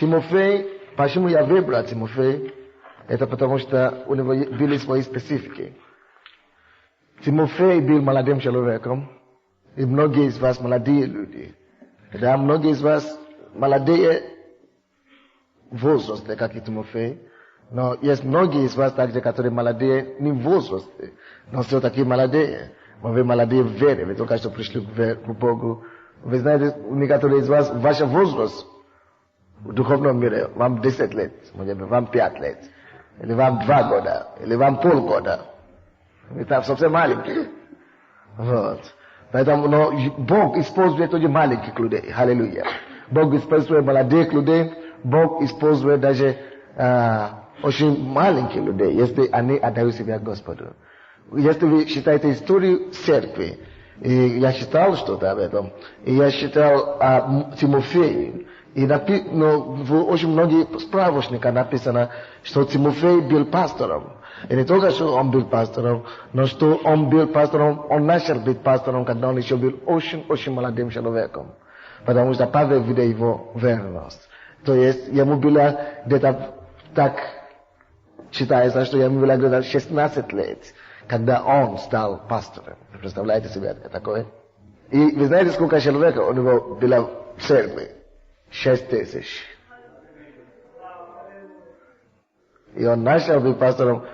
Тимофей, почему я выбрал Тимофей? Это потому что у него были свои специфики. Тимофей был молодым человеком, и многие из вас молодые люди. Да, многие из вас молодые в возрасте, как и Тимофей. Но есть многие из вас также, которые молодые не в возрасте, но все-таки молодые. Но вы молодые в вере, вы только что пришли к Богу. Вы знаете, некоторые из вас, ваш возраст в духовном мире, вам 10 лет, может быть, вам 5 лет, или вам 2 года, или вам полгода. Вы там совсем маленькие. Вот. Поэтому, но Бог использует тоже маленьких людей. Аллилуйя. Бог использует молодых людей, Бог использует даже очень маленьких людей, если они отдают себя Господу. Если вы считаете историю церкви, и я читал что-то об этом, и я читал о Тимофее, и в очень многих справочниках написано, что Тимофей был пастором. И не только, что он был пастором, но что он был пастором, он начал быть пастором, когда он еще был очень молодым человеком. Потому что Павел видел его верность. То есть, ему было где-то так, считается, что ему было где-то 16 лет, когда он стал пастором. Вы представляете себе такое? И вы знаете, сколько человек у него было в церкви? 6000. И он начал быть пастором.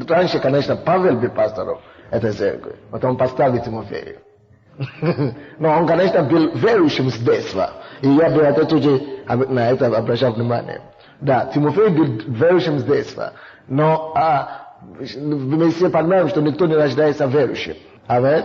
Раньше, конечно, Павел был пастором этой церкви. Потом поставил Тимофея. Но он, конечно, был верующим с детства. И я бы это тоже на это обращал внимание. Да, Тимофей был верующим с детства. Но мы все понимаем, что никто не рождается верующим. Амин.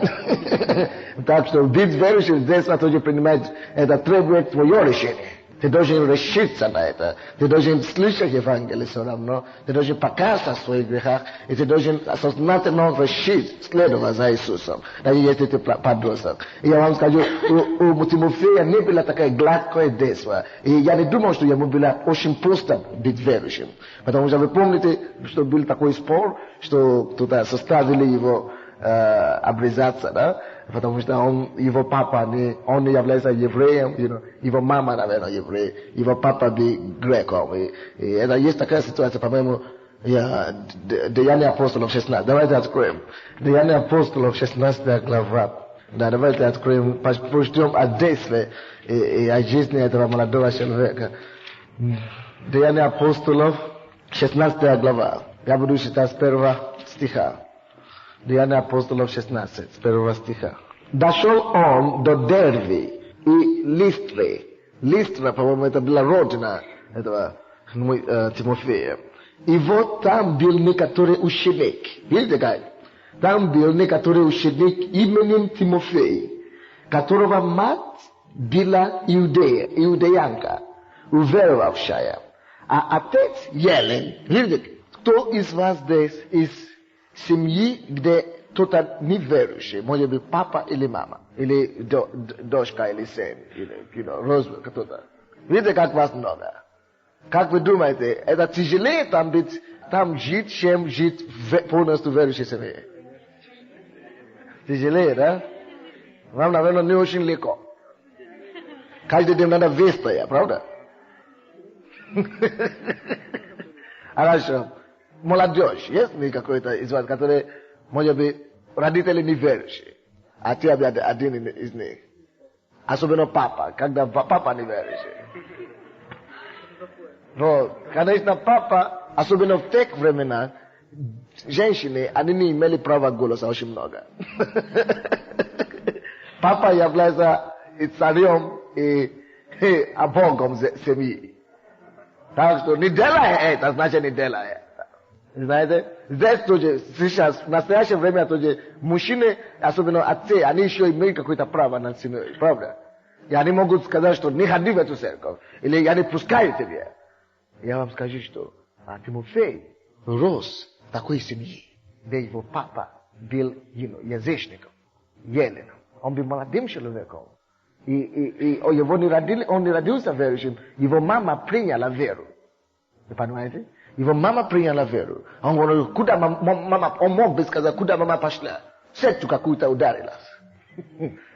Так что быть верующим с детства тоже принимает, это требует твое решение. Ты должен решиться на это. Ты должен слышать Евангелие все равно. Ты должен покаяться в своих грехах. И ты должен осознательно решить следовать за Иисусом. Даже если ты подросток. И я вам скажу, у Тимофея не было такое гладкое детство. И я не думал, что ему было очень просто быть верующим. Потому что вы помните, что был такой спор, что туда составили его обрезаться, да? Потому что его папа, он не является евреем, его мама, наверное, еврей, его папа был греком. И это есть такая ситуация, по-моему, Деяния апостолов 16. Давайте откроем. Деяния апостолов 16 глава. Да, давайте откроем, прочтем о детстве и о жизни этого молодого человека. Деяния апостолов 16 глава. Я буду читать с 1 стиха. Деяния апостолов 16, с 1 стиха. Дошел он до Дерви и Листры. Листра, по-моему, это была родина этого Тимофея. И вот там был некоторый ученик. Видите как? Там был некоторый ученик именем Тимофей, которого мать была иудеянка, уверовавшая. А отец Елен, видите, кто из вас здесь из семьи, где кто-то неверующий, может быть папа или мама, или дочка, или сын, или родственник, кто-то. Видите, как вас много. Как вы думаете, это тяжелее там жить, чем жить в полностью верующей семье? Тяжелее, да? Вам, наверное, не очень легко. Каждый день надо вести, правда? Хорошо. Молодежь, есть ли какой-то из вас, который, может быть, родители неверующие, а ты один из них? Особенно папа, когда папа неверующий. Но, конечно, папа, особенно в тех временах, женщины, они не имели права голоса очень много. Папа является и царем, и богом семьи. Так что не делай это, значит не делай это. Знаете, здесь тоже, сейчас, в настоящее время тоже, мужчины, особенно отцы, они еще имеют какое-то право над семьей, правда? И они могут сказать, что не ходи в эту церковь, или я не пускаю тебя. Я вам скажу, что Тимофей рос в такой семье, где его папа был язычником, еленом. Он был молодым человеком. И его он не родился верующим, его мама приняла веру. Вы понимаете? Его мама приняла веру. Он говорит, куда мама, он мог бы сказать, куда мама пошла? Сетку какую-то ударила.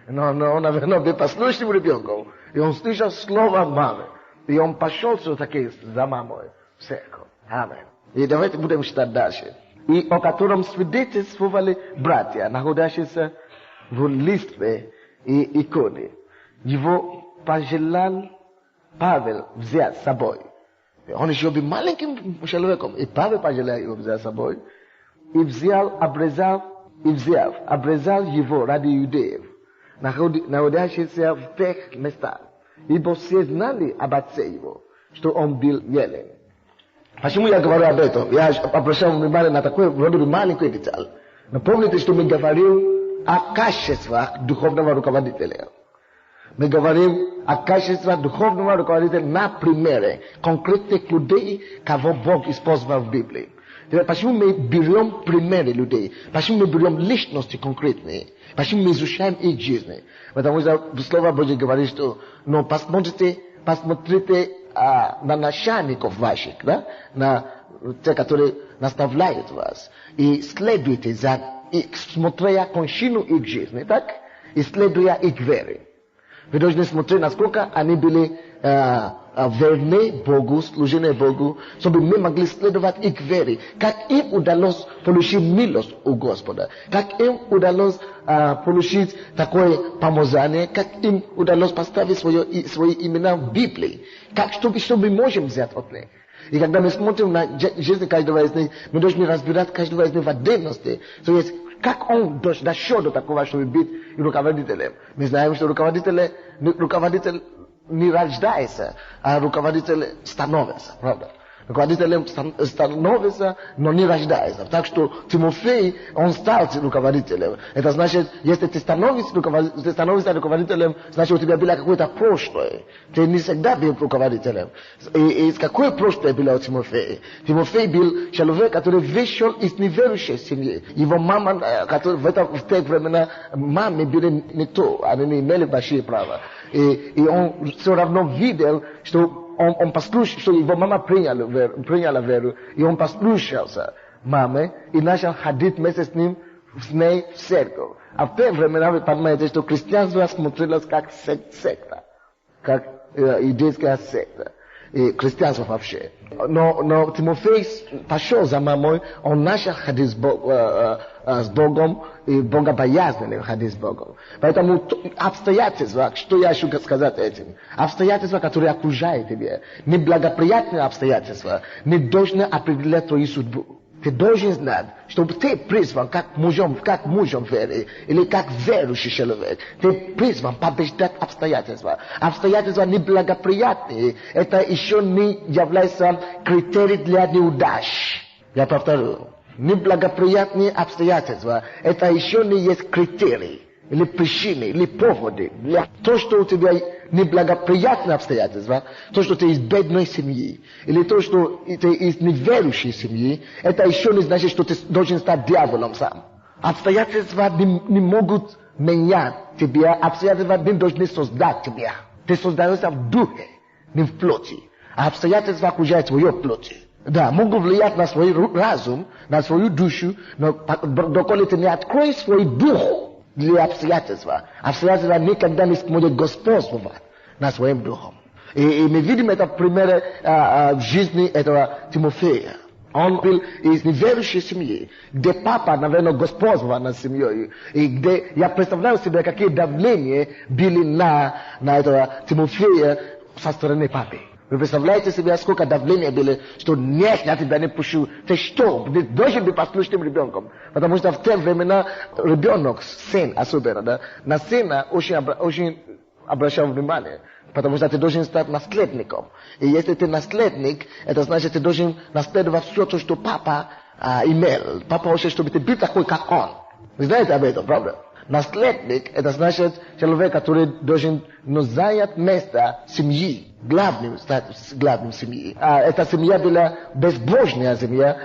Но он был послушным ребенком. И он слышал слово мамы. I on pashol co takie za mamą. Seko. Amen. I давайте будем читать дальше. И о котором свидетельствовали братья, находящиеся в Листве и Иконе. Его пожелал Павел взять с собой. Он еще был маленьким человеком. И Павел пожелал его взять с собой. И обрезал его ради иудеев, находящихся в тех местах. Ибо все знали об отце его, что он был елен. Почему я говорю об этом? Я обращал внимание на такой вроде бы маленькую деталь. Но помните, что мы говорим о качествах духовного руководителя. Мы говорим о качествах духовного руководителя на примере конкретных людей, кого Бог использовал в Библии. Почему мы берем примеры людей? Почему мы берем личности конкретные? Почему мы изучаем их жизни? Потому что Слово Божье говорит, что но посмотрите на начальников ваших, да? На те, которые наставляют вас. И следуйте за их, смотря кончину их жизни, так? И следуя их вере. Вы должны смотреть, насколько они были верны Богу, служение Богу, чтобы мы могли следовать их вере. Как им удалось получить милость у Господа. Как им удалось получить такое помазание. Как им удалось поставить свои имена в Библии. Как, что мы можем взять от них. И когда мы смотрим на жизнь каждого из них, мы должны разбирать каждого из них в отдельности. То есть, как он дошел до такого, чтобы быть руководителем. Мы знаем, что руководитель не рождается, а руководитель становится, правда? Руководителем становится, но не рождается. Так что Тимофей, он стал руководителем. Это значит, если ты становишься руководителем, значит, у тебя было какое-то прошлое. Ты не всегда был руководителем. И какое прошлое было у Тимофея? Тимофей был человек, который вышел из неверующей семьи. Его мама, которая в те времена, мамы были не то, они не имели большие права. И он все равно видел, что он послушал, что его мама приняла веру, и он послушался мамы, и начал ходить вместе с ней в церковь. А в те времена вы понимаете, что христианство смотрелось как секта, как иудейская секта, и христианство вообще. Но Тимофей пошел за мамой, он начал ходить с Богом, и богобоязненным ходить с Богом. Поэтому обстоятельства, что я хочу сказать этим, обстоятельства, которые окружают тебя, неблагоприятные обстоятельства, не должны определять твою судьбу. Ты должен знать, что ты призван как мужем веры, или как верующий человек. Ты призван побеждать обстоятельства. Обстоятельства неблагоприятные, это еще не является критерием для неудач. Я повторю. Неблагоприятные обстоятельства, это еще не есть критерий, или причины, или поводы для того, что у тебя неблагоприятные обстоятельства, то, что ты из бедной семьи, или то, что ты из неверующей семьи, это еще не значит, что ты должен стать дьяволом сам. Обстоятельства не могут менять тебя, обстоятельства не должны создать тебя. Ты создаешься в духе, не в плоти. А обстоятельства окружают твою плоти. Да, могут влиять на свой разум, на свою душу, но доколе ты не откроешь свой дух для обстоятельства, обстоятельства никогда не смогут господствовать над своим духом. И мы видим это в примере в жизни этого Тимофея. Он был из неверующей семьи, где папа, наверное, господствовал над семьей, и где я представляю себе, какие давления были на этого Тимофея со стороны папы. Вы представляете себе, сколько давления было, что нет, я тебя не пущу. Ты что? Ты должен быть послушным ребенком. Потому что в те времена ребенок, сын особенно, да, на сына очень обращал внимание. Потому что ты должен стать наследником. И если ты наследник, это значит, ты должен наследовать все то, что папа имел. Папа хочет, чтобы ты был такой, как он. Вы знаете об этом, правда? Наследник, это значит человек, который должен занять место семьи. Главным семьи. Эта семья была безбожная земля,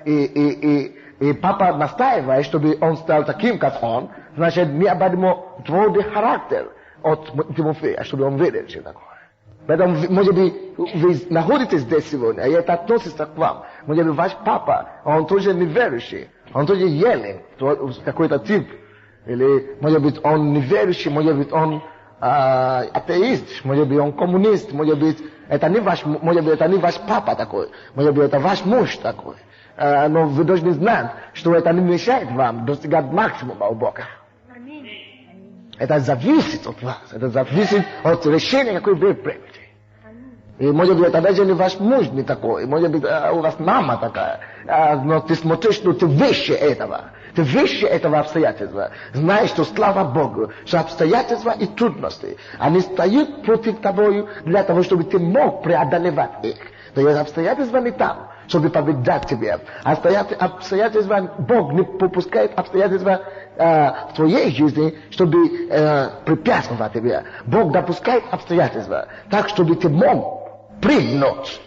и папа настаивает, чтобы он стал таким, как он, значит, необходимо твердый характер от Тимофея, чтобы он видел, что такое. Поэтому, может быть, вы находитесь здесь сегодня, и это относится к вам. Может быть, ваш папа, он тоже неверующий, он тоже елен, какой-то тип. Или, может быть, он неверующий, может быть, он атеист, может быть, он коммунист, может быть, это не ваш папа такой, может быть, это ваш муж такой. Но вы должны знать, что это не мешает вам достигать максимума у Бога. Это зависит от вас, это зависит от решения, какое вы примете. И может быть, это даже не ваш муж не такой, может быть, у вас мама такая, но ты смотришь, что ты выше этого. Ты выше этого обстоятельства. Знаешь, что слава Богу, что обстоятельства и трудности, они стоят против тобой для того, чтобы ты мог преодолевать их. То есть обстоятельства не там, чтобы побеждать тебя. Обстоятельства, Бог не попускает обстоятельства в твоей жизни, чтобы препятствовать тебе. Бог допускает обстоятельства так, чтобы ты мог прыгнуть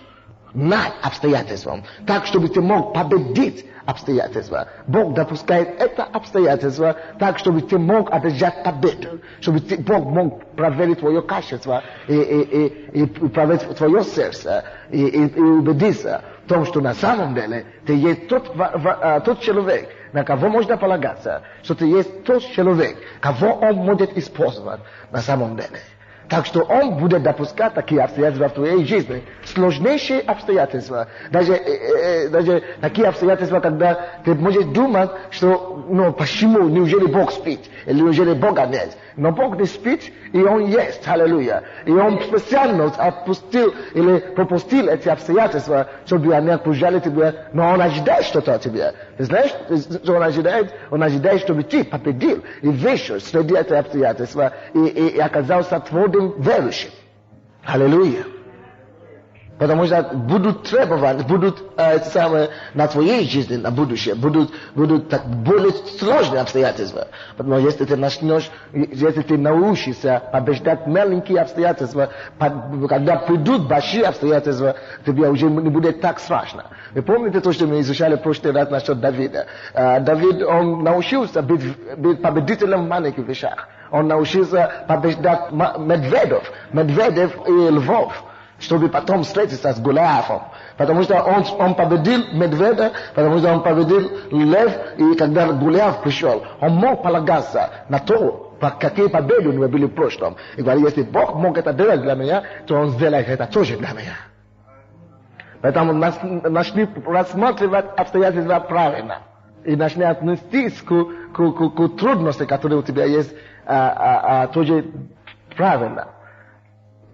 над обстоятельством, так, чтобы ты мог победить обстоятельства. Бог допускает это обстоятельство так, чтобы ты мог одержать победу, чтобы Бог мог проверить твое качество и проверить твое сердце и убедиться в том, что на самом деле ты есть тот человек, на кого можно полагаться, что ты есть тот человек, кого он может использовать на самом деле. Так что он будет допускать такие обстоятельства в твоей жизни. Сложнейшие обстоятельства. Даже такие обстоятельства, когда ты можешь думать, что, почему, неужели Бог спит? Или неужели Бога нет? Но Бог не спит, и Он есть. Аллилуйя. И Он специально отпустил или пропустил эти обстоятельства, чтобы они окружали тебя. Но Он ожидает что-то от тебя. Ты знаешь, что Он ожидает? Он ожидает, чтобы ты победил и вышел среди этих обстоятельств и оказался твердым верующим. Аллилуйя. Потому что будут требовать, будут на твоей жизни, на будущее, будут так более сложные обстоятельства. Потому что если ты научишься побеждать маленькие обстоятельства, когда придут большие обстоятельства, тебе уже не будет так страшно. Вы помните то, что мы изучали в прошлый раз насчет Давида? Давид, он научился быть победителем в маленьких вещах. Он научился побеждать медведев и львов, чтобы потом встретиться с Голиафом. Потому что он победил медведя, потому что он победил лев, и когда Голиаф пришел, он мог полагаться на то, какие победы у него были в прошлом. И говорит, если Бог мог это делать для меня, то Он сделает это тоже для меня. Поэтому начни рассматривать обстоятельства правильно. И начни отнестись к трудностям, которые у тебя есть, тоже правильно.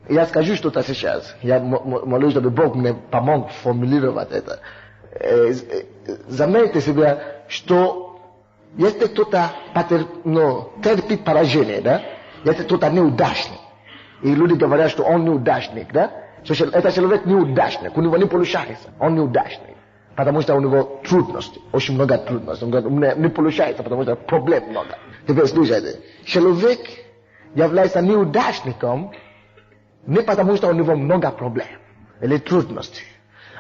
Я скажу что-то сейчас. Я молюсь, чтобы Бог мне помог формулировать это. Заметьте себе, что если кто-то терпит поражение, да? Если кто-то неудачник, и люди говорят, что он неудачник, да? Что этот человек неудачник, у него не получается, он неудачник. Потому что у него трудности, очень много трудностей. Он говорит, у меня не получается, потому что проблем много. Теперь слушайте, человек является неудачником, не потому что у него много проблем или трудностей,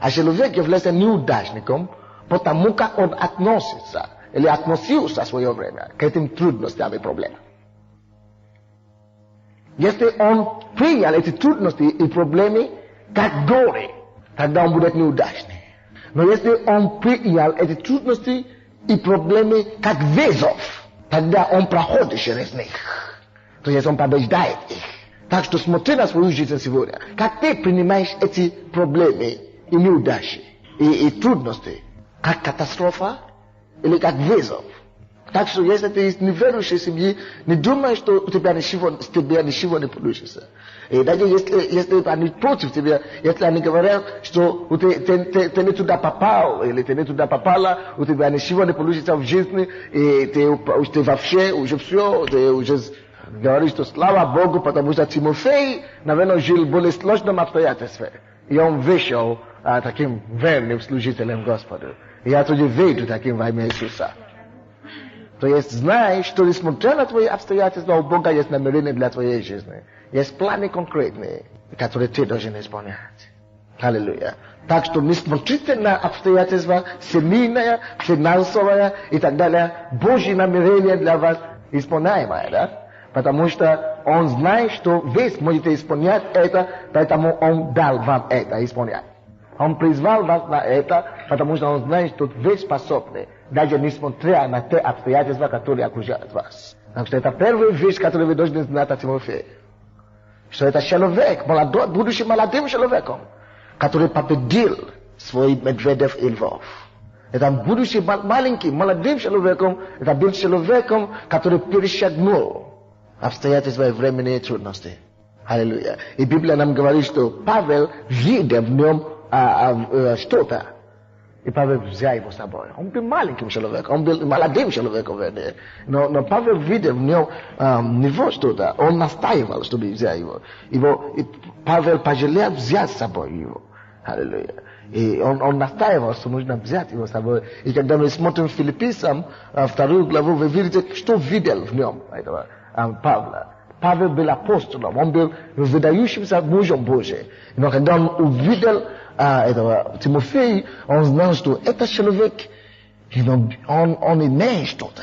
а человек является неудачником, потому как он относится или относился в свое время к этим трудностям и проблемам. Если он принял эти трудности и проблемы как горе, тогда он будет неудачный. Но если он принял эти трудности и проблемы как вызов, тогда он проходит через них. То есть он побеждает их. Так что смотри на свою жизнь сегодня. Как ты принимаешь эти проблемы и неудачи, и трудности, как катастрофа или как вызов. Так что если ты из неверующей семьи, не думай, что у тебя ничего не получится. И даже если они против тебя, если они говорят, что ты не туда попал, или ты не туда попала, у тебя ничего не получится в жизни, и ты вообще уже все, ты уже говоришь, что слава Богу, потому что Тимофей, наверное, жил в более сложном обстоятельстве. И он вышел таким верным служителем Господу. И я тоже верю таким во имя Иисуса. То есть знай, что несмотря на твои обстоятельства, у Бога есть намерения для твоей жизни. Есть планы конкретные, которые ты должен исполнять. Аллилуйя. Так что не смотрите на обстоятельства семейные, финансовые и так далее. Божьи намерения для вас исполняемые, да? Потому что Он знает, что вы сможете исполнять это, поэтому Он дал вам это исполнять. Он призвал вас на это, потому что Он знает, что вы способны, даже несмотря на те обстоятельства, которые окружают вас. Так что это первая вещь, которую вы должны знать о Тимофее. что это человек, будущий молодым человеком, который победил свой Медведев и Львов. Это будущий маленьким, молодым человеком, это был человеком, который перешагнул обстоятельства и временные трудности. Аллилуйя. И Библия нам говорит, что Павел видел в нем что-то. И Павел взял его с собой. Он был маленьким человеком, он был молодым человеком. Но Павел видел в нем него что-то. Он настаивал, чтобы взять его. И Павел пожалел взять с собой его. Аллилуйя. И он настаивал, что нужно взять его с собой. И когда мы смотрим Филиппийцам, 2 главу, вы видите, что видел в нем этого Павла. Павел был апостолом, он был выдающимся мужем Божиим. Но когда он увидел этого Тимофея, он знал, что этот человек, он имеет что-то.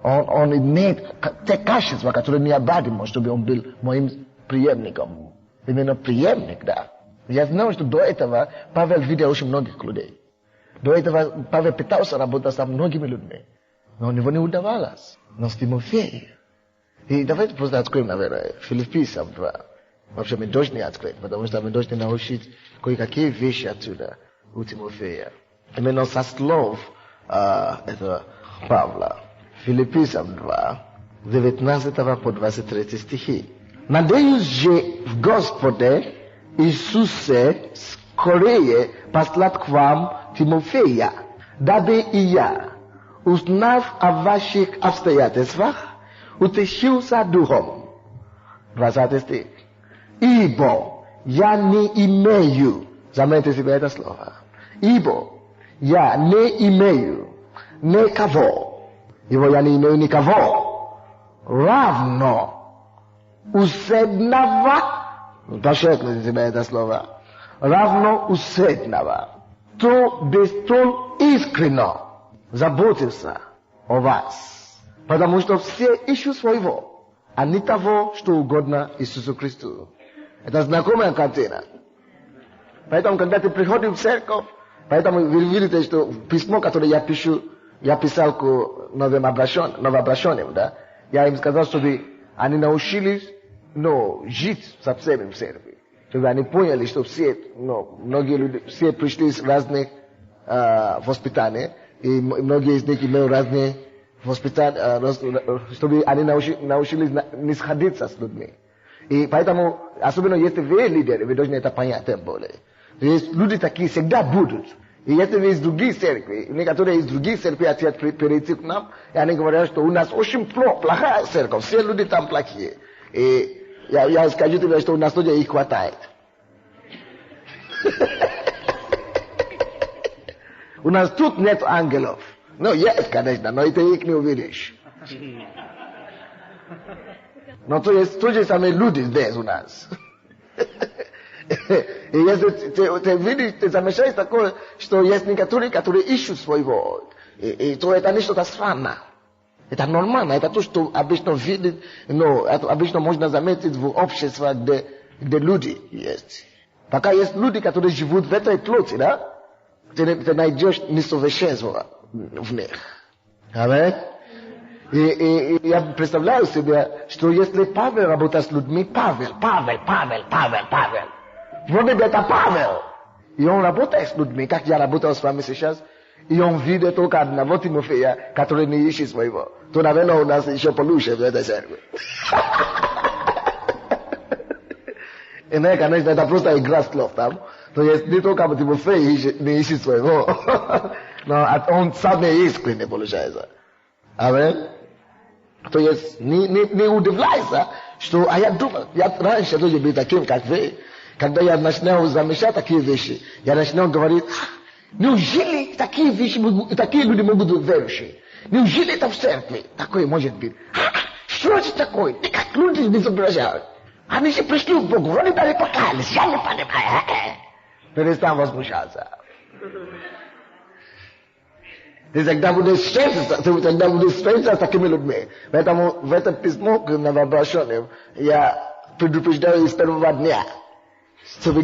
Он имеет те качества, которые необходимы, чтобы он был моим преемником. Именно преемник, да. Я знаю, что до этого Павел видел очень многих людей. До этого Павел пытался работать со многими людьми. Но у него не удавалось. Но с Тимофеем. И давайте просто откроем, наверное, Филиппийцам 2. Вообще мы должны открыть, потому что мы должны научить кое-какие вещи отсюда у Тимофея. Именно со слов этого Павла. Филиппийцам 2, 19 по 23 стихи. Надеюсь же в Господе Иисусе скорее послать к вам Тимофея, дабы и я, узнав о ваших обстоятельствах, утешился духом. 20 стих. Ибо я не имею, заметьте себе это слово, ибо я не имею никого, ибо я не имею никого, равно усердного, подчеркните себе это слово, равно усердного, кто бы столь искренне заботился о вас. Потому что все ищут своего, а не того, что угодно Иисусу Христу. Это знакомая картина. Поэтому, когда ты приходишь в церковь, поэтому вы видите, что письмо, которое я писал к новообращенным, да, я им сказал, чтобы они научились, жить со всеми в церкви. Чтобы они поняли, что все, многие люди, все пришли с разных воспитаний, и многие из них имеют разные воспитания, чтобы они научились не сходиться с людьми. И поэтому, особенно если вы лидеры, вы должны это понять тем более. Есть люди такие всегда будут. И если вы из других церквей, некоторые из других церквей хотят перейти к нам, и они говорят, что у нас очень плохая церковь, все люди там плохие. И я скажу тебе, что у нас тоже их хватает. У нас тут нет ангелов. Есть, конечно, но это их не увидишь. Но то есть те же самые люди здесь у нас. И если ты видишь, ты замечаешь такое, что есть некоторые, которые ищут своего. И то это не что-то странное. Это нормально, это то, что обычно видит, это обычно можно заметить в обществе, где люди есть. Пока есть люди, которые живут в этой плоти, да? Ты найдешь несовершенство в них. Аминь. И я представляю себе, что если Павел работает с людьми, Павел. Вроде бы это Павел. И он работает с людьми, как я работал с вами сейчас. И он видит только одного Тимофея, который не ищет своего. То, наверное, у нас еще получше в этой церкви. И, конечно, это просто игра слов там. То есть не только Тимофей не ищет своего. Но он сам не искренне получается. Аминь. То есть не удивляйся, что я думал, я раньше тоже был таким, как вы. Когда я начинал замечать такие вещи, я начинал говорить, неужели такие вещи, такие люди могут быть верующие? Неужели это в церкви? Такое может быть. Что это такое? Ты как люди не соображают? Они же пришли к Богу, вроде бы покаялись, я не понимаю. Перестань возмущаться. Ты тогда будешь встретиться с такими людьми. Поэтому в это письмо к новообращенным я предупреждаю из первого дня, чтобы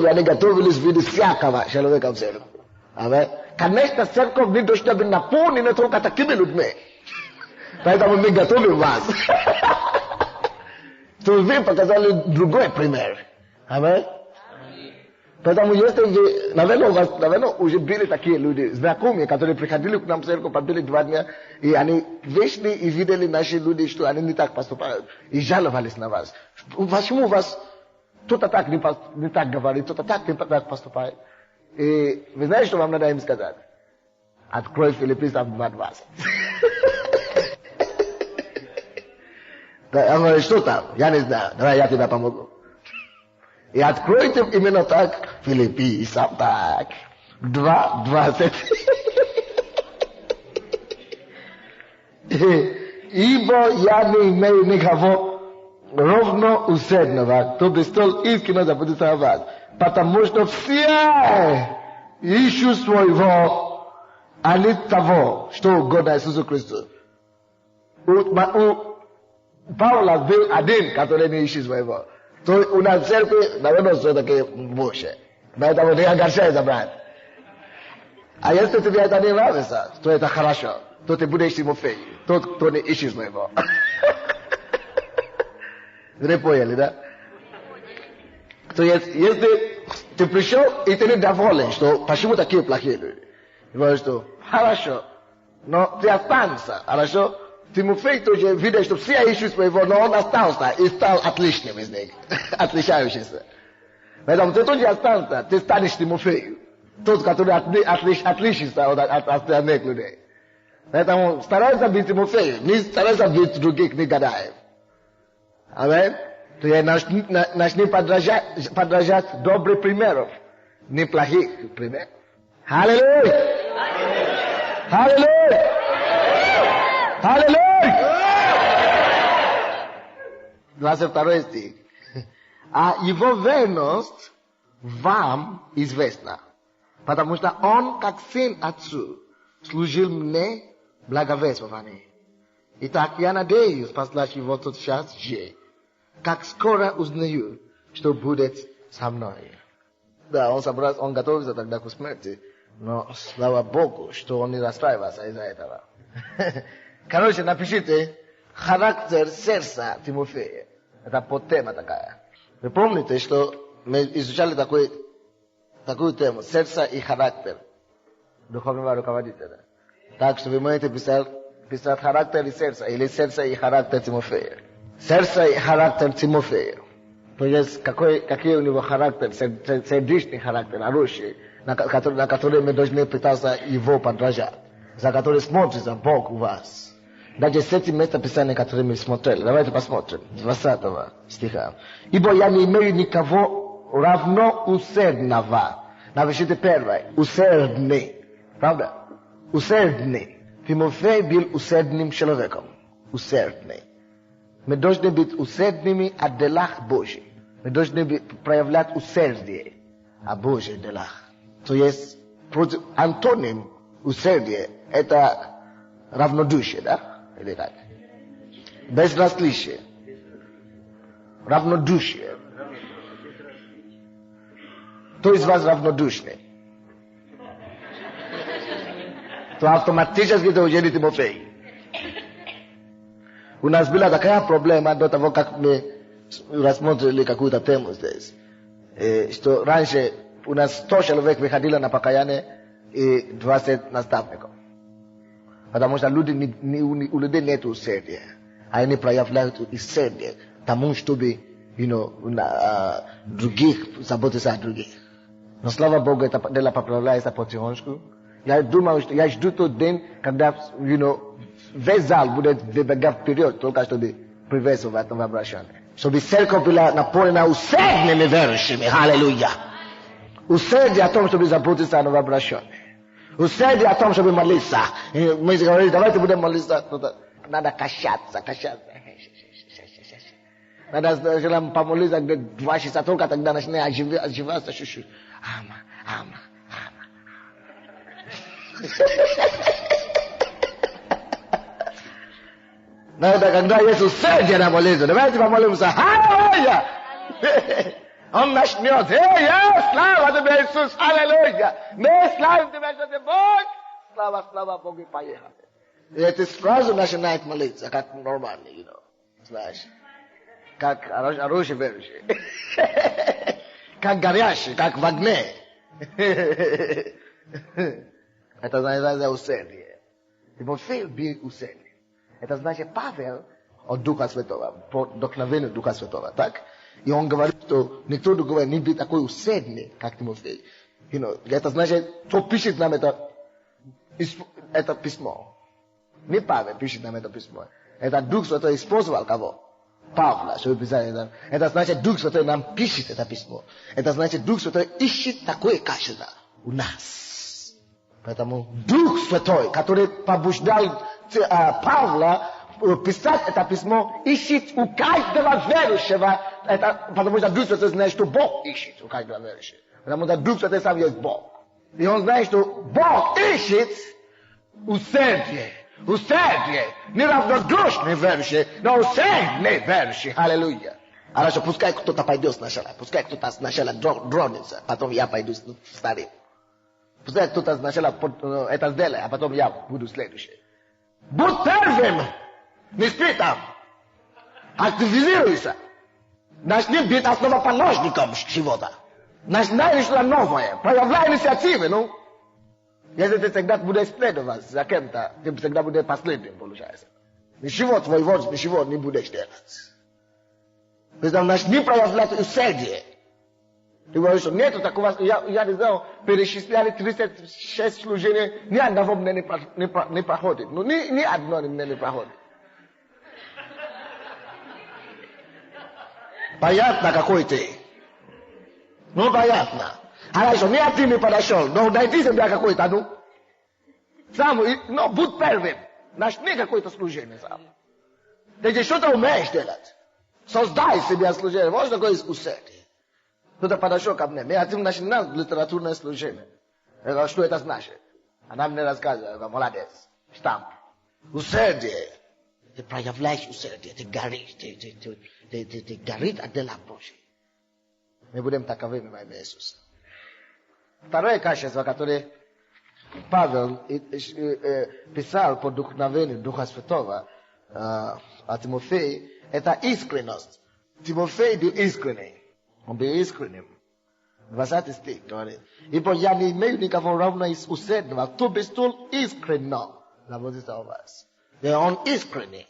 они готовились видеть всякого человека в церкви. Аминь. Конечно, церковь не должна быть наполнена только такими людьми. Поэтому мы готовим вас. что вы показали другой пример. Аминь. Поэтому если наверное, уже были такие люди, знакомые, которые приходили к нам в церковь, побили 2 дня, и они вышли и видели наши люди, что они не так поступают, и жаловались на вас. Почему у вас кто-то так не так говорит, кто-то так не так поступает? И вы знаете, что вам надо им сказать? Открой Филиппийцам 2:20. Я говорю, что там? Я не знаю. Давай я тебе помогу. И откройте именно так Филиппийцам так. 2:20. Ибо я не имею никого ровно усердного, кто бы столь искренне заботится о вас. Потому что все ищут своего, а не того, что угодно Иисусу Христу. У Павла был один, который не ищет своего. То у нас в церкви, наверное, все-таки больше. Поэтому не огорчайся, брат. А если тебе это не нравится, то это хорошо. То ты будешь Тимофей. Тот, кто не ищет своего. Вы поняли, да? То есть, если ты пришел и ты недоволен, что почему такие плохие люди, говоришь, что хорошо, но ты останешься, хорошо? Тимофей тоже видит, что все ищут своего, но он остался и стал отличным из них, отличающимся. Поэтому ты тоже останешься, ты станешь Тимофеем, тот, который отличится от остальных людей. Поэтому старайся быть Тимофеем, не старайся быть других негодяев. Аминь. То есть начни подражать добрых примеров, не плохих примеров. Аллилуйя! Аллилуйя! Аллилуйя! 22 стих. А его верность вам известна, потому что он, как сын отцу, служил мне благовествованием. Итак, я надеюсь послать его тотчас же, как скоро узнаю, что будет со мной. Да, он готовится тогда к смерти, но слава Богу, что он не расстраивается из-за этого. Короче, напишите характер сердца Тимофея. Это подтема такая. Вы помните, что мы изучали такую тему, сердце и характер духовного руководителя. Так что вы можете писать характер и сердце, или сердце и характер Тимофея. Сердце и характер Тимофея. То есть, какой у него характер, сердечный характер, хороший, на который мы должны пытаться его подражать, за который смотрится Бог у вас. Даже с этим местописанием, которое мы смотрели. Давайте посмотрим. 20 стиха. Ибо я не имею никого равно усердного. Напишите первое. Усердный. Правда? Усердный. Тимофей был усердным человеком. Усердный. Мы должны быть усердными о делах Божьих. Мы должны проявлять усердие о Божьих делах. То есть, антоним усердия – это равнодушие, да? Или так? Безразличие. Равнодушие. Кто из вас равнодушный? То автоматически ты уже не Тимофей. У нас была такая проблема до того, как мы рассмотрели какую-то тему здесь. Что раньше у нас 100 человек выходило на покаяние и 20 наставников. Потому что у людей нет усердия. Они проявляют усердие тому, чтобы других заботиться о других. Но слава Богу, это дело поправляется потихоньку. Я думаю, что я жду тот день, когда, весь зал будет выбегать вперед, только чтобы приветствовать новое обращение. Чтобы церковь была наполнена усердными верующими. Аллилуйя! Усердие о том, чтобы заботиться о новом обращении. Усердие о том, чтобы молиться. Мы говорили, давайте будем молиться. Надо качаться. Надо помолиться 2 часа, только тогда начинает оживаться чуть-чуть. Ама. Надо, когда есть усердие на молитву, давайте помолимся. Аллилуйя! Он начнет. Слава тебе, Иисус! Аллилуйя! Мы славим тебя, что ты Бог! Слава Богу, и поехали. И это сразу начинает молиться, как нормально, знаешь. как хороший верующий. Как горящий, как в огне. Это называется усердие. Тимофей был усердный. Это значит Павел от Духа Святого, по вдохновению Духа Святого, так? И он говорит, что никто другой не будет такой усердный, как Тимофей. Это значит, кто пишет нам это письмо. Не Павел пишет нам это письмо. Это Дух Святой использовал кого? Павла, чтобы писать это. Это значит, Дух Святой нам пишет это письмо. Это значит, Дух Святой ищет такое качество у нас. Поэтому Дух Святой, который побуждал Павла писать это письмо, ищет у каждого верующего. Потому что Дух Святой знает, что Бог ищет у каждого верующего. Потому что Дух Святой сам есть Бог. И он знает, что Бог ищет усердие. Усердие. Не равнодушный верующий, но усердный верующий. Аллилуйя. Хорошо, пускай кто-то пойдет сначала. Пускай кто-то сначала дронится, потом я пойду вторым. Пускай кто-то сначала это сделает, а потом я буду следующий. Будь первым. Не спи там. Активизируйся. Начни быть основоположником чего-то. Начинай что-то новое. Проявляй инициативы, ну. Если ты всегда будешь следовать за кем-то, ты всегда будешь последним, получается. Ничего твоего, ничего не будешь делать. Поэтому начни проявлять усердие. Ты говоришь, что нету такого, я не знаю, перечисляли 36 служений, ни одного мне не проходит. Ну, ни одно мне не проходит. Понятно, какой ты? Ну, понятно. Хорошо, не один не подошел, но найди себя какой-то, ну. Сам, но будь первым. Начни какое-то служение сам. Ты что-то умеешь делать. Создай себе служение. Вот такое усердие. Кто-то подошел ко мне. Я начинал литературное служение. Я говорю, что это значит? Она мне рассказывает. Я говорю, молодец. Штамп. Усердие. Ты проявляешь усердие. Ты горишь. Ты горишь от дела Божьего. Мы будем таковыми во имя Иисуса. Второе качество, которое Павел писал по вдохновению Духа Святого о Тимофее, это искренность. Тимофей был искренний. Он был искренним. 20 стих говорит. Ибо я не имею никакого равного усердного, кто бы столь искренно заботится о вас. Он искренний.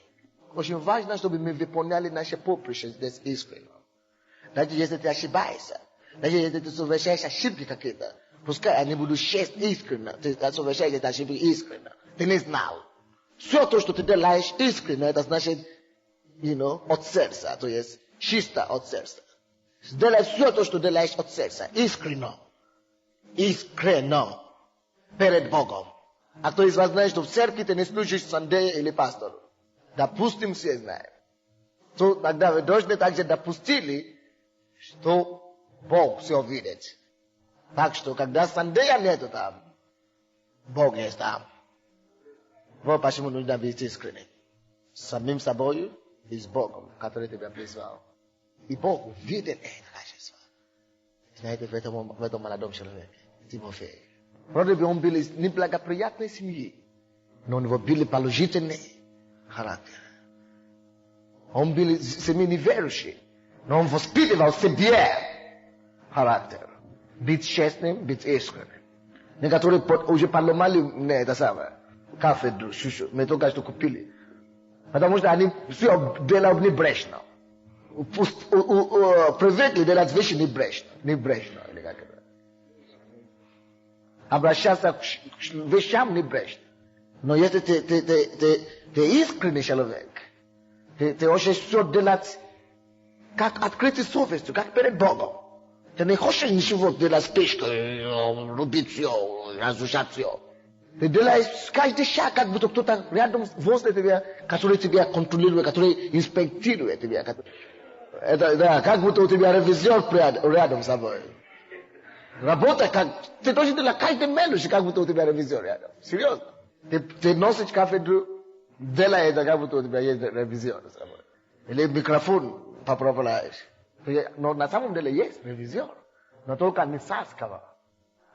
Очень важно, чтобы мы выполняли наши поприще здесь искренно. Даже если ты ошибаешься, даже если ты совершаешь ошибки какие-то, пускай они будут честь искренно, ты совершаешь эти ошибки искренно. Ты не знал. Все то, что ты делаешь искренно, это значит, от сердца, то есть чисто от сердца. Сделай все то, что делаешь от сердца, искренно. Искренно. Перед Богом. А кто из вас знает, что в церкви ты не служишь Сандею или пастору? Допустим, все знаем. То тогда вы должны также допустили, что Бог все видит. Так что, когда Сандея нету там, Бог есть там. Вот почему нужно быть искренним. С самим собой и с Богом, который тебя призвал. И Бог видит это качество. Знаете, в этом молодом человеке, Тимофей. Вроде бы он был из неблагоприятной семьи, но у него был положительный характер. Он был из семьи неверующей, но он воспитывал в себе характер. Быть честным, быть искренним. Некоторые уже поломали мне это самое. Кафедру, шушу. Мы только что купили. Потому что они все делают небрежно. Привыкли делать вещи небрежно. Небрежно. Обращаться к вещам небрежно. Но если ты искренний человек, ты хочешь все делать как открытой совестью, как перед Богом. Ты не хочешь ничего делать спешкой, рубить все, разрушать все. Ты делаешь каждый шаг, как будто кто-то рядом возле тебя, который тебя контролирует, который инспектирует тебя. Это как будто у тебя ревизор рядом с собой. Работа, как ты должен делать каждый мелочь, как будто у тебя ревизор рядом. Серьезно. Ты носишь кафедру, делай это, как будто у тебя есть ревизор с собой. Или микрофон поправляешь. Но на самом деле есть ревизор. Но только не царского.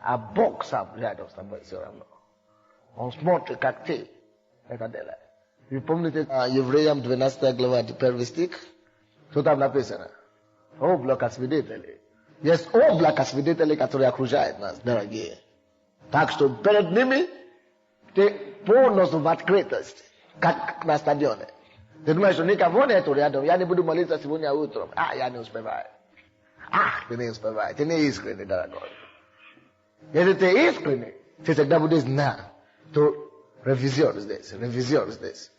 А Бог сам рядом с тобой все равно. Он смотрит, как ты это делаешь. Вы помните Евреям 12 глава, 1 стих? Что там написано? Облако свидетелей. Есть облако свидетелей, которые окружают нас, дорогие. Так что перед ними ты полностью в открытости, как на стадионе. Ты думаешь, что никого нету рядом, я не буду молиться сегодня утром. Я не успеваю. Ты не успеваешь, ты не искренний, дорогой. Если ты искренний, ты всегда будешь знать, что ревизор здесь.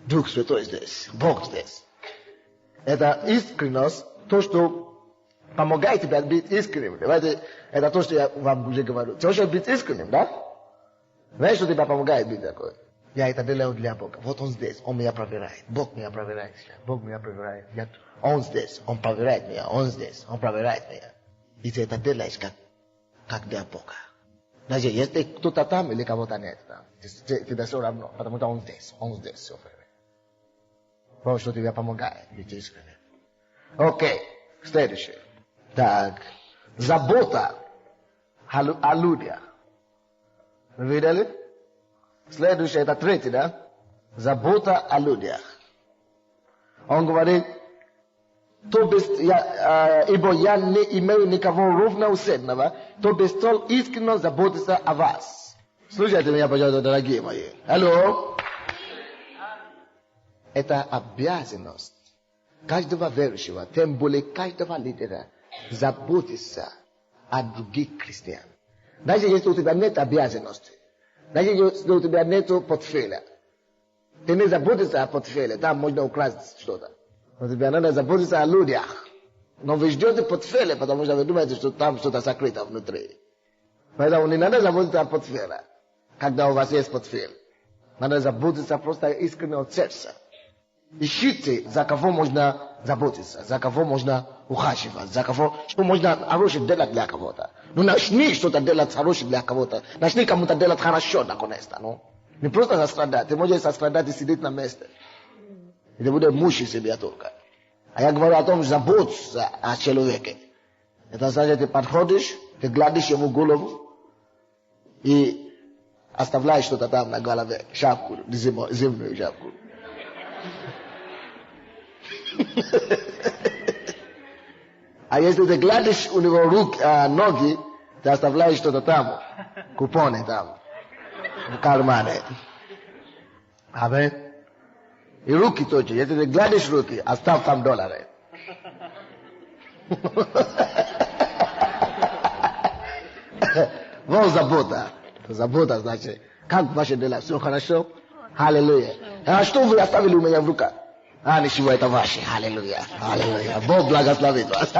Дух Святой здесь, Бог здесь. Это искренность, то, что помогает тебе быть искренним. Давайте, это то, что я вам уже говорю. Ты хочешь быть искренним, да? Знаешь, что тебе помогает быть такой? Я это делаю для Бога. Вот он здесь, он меня проверяет. Бог меня проверяет. Он здесь, он проверяет меня. Он здесь, он проверяет меня. И ты это делаешь как для Бога. Даже если кто-то там или кого-то нет там, тебе все равно, потому что он здесь все время. Вот что тебе помогает быть искренним. Окей, следующее. Так, забота о людях. Вы видели? Следующее, это третий, да? Забота о людях. Он говорит, ибо я не имею никого ровноусердного, то без столь искренне заботиться о вас. Слушайте меня, пожалуйста, дорогие мои. Алло? Это обязанность каждого верующего, тем более каждого лидера, заботиться о других христиан. Даже если у тебя нет обязанности, даже если у тебя нет портфеля, ты не заботишься о портфеле, там можно украсть что-то. Но тебе надо заботиться о людях. Но вы ждете портфеля, потому что вы думаете, что там что-то сокрыто внутри. Поэтому не надо заботиться о портфеле, когда у вас есть портфель. Надо заботиться просто искренне от сердца. Ищите, за кого можно заботиться, за кого можно ухаживать, за кого, что можно хорошее делать для кого-то. Ну, начни что-то делать хорошее для кого-то. Начни кому-то делать хорошо, наконец-то, ну. Не просто сострадать. Ты можешь сострадать и сидеть на месте. И ты будешь мучить себя только. А я говорю о том, заботься о человеке. Это значит, ты подходишь, ты гладишь ему голову и оставляешь что-то там на голове, шапку, зимнюю шапку. А если ты гладишь у него ноги, ты оставляешь что-то там, купоны там, в кармане. Амин. И руки тоже. Если ты гладишь руки, оставь там $. Вот забота. Забота значит, как ваши дела? Все хорошо? Аллилуйя. А что вы оставили у меня в руках? Ничего, это ваше. Аллилуйя. Аллилуйя. Бог благословит вас.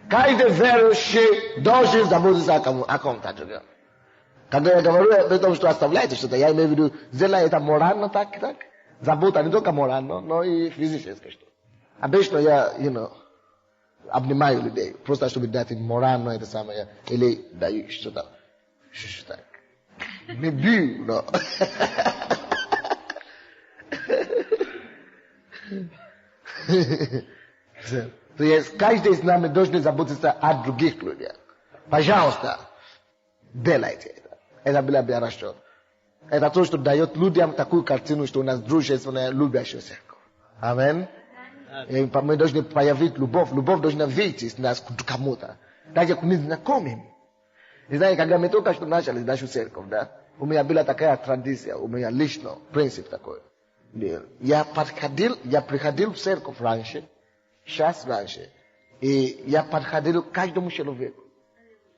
Каждый верующий должен заботиться о ком-то другом. Когда я говорю о том, что оставляете что-то, я имею в виду, сделай это морально так. Забота не только морально, но и физически. Обычно я, обнимаю людей, просто чтобы дать им морально это самое, или даю что-то. Не бью, но. То есть каждый из нас должен заботиться о других людях. Пожалуйста, делайте это. Это было бы хорошо. Это то, что дает людям такую картину, что у нас дружественная, любящая церковь. Амин. И мы должны проявить любовь. Любовь должна выйти из нас к кому-то. Даже к незнакомым. И знаете, когда мы только что начали нашу церковь, да, у меня была такая традиция, у меня лично принцип такой. Я приходил в церковь раньше, час раньше, и я подходил к каждому человеку,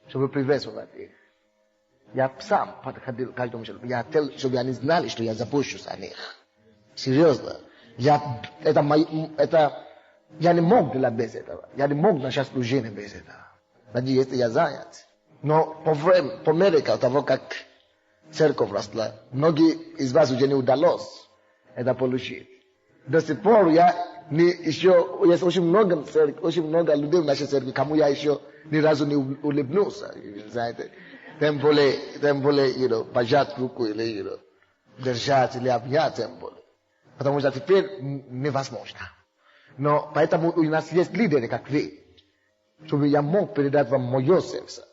чтобы приветствовать их. Я сам подходил к каждому человеку, чтобы они знали, что я забочусь о них. Серьезно. Я не мог делать без этого. Я не мог начать служение без этого. Даже если я занят. Но по мере того, как церковь росла, многие из вас уже не удалось это получить. До сих пор есть очень много людей в нашей церкви, кому я еще ни разу не улыбнулся. Знаете, тем более, пожать руку или, держать или обнять, тем более. Потому что теперь невозможно. Но поэтому у нас есть лидеры, как вы, чтобы я мог передать вам мое сердце.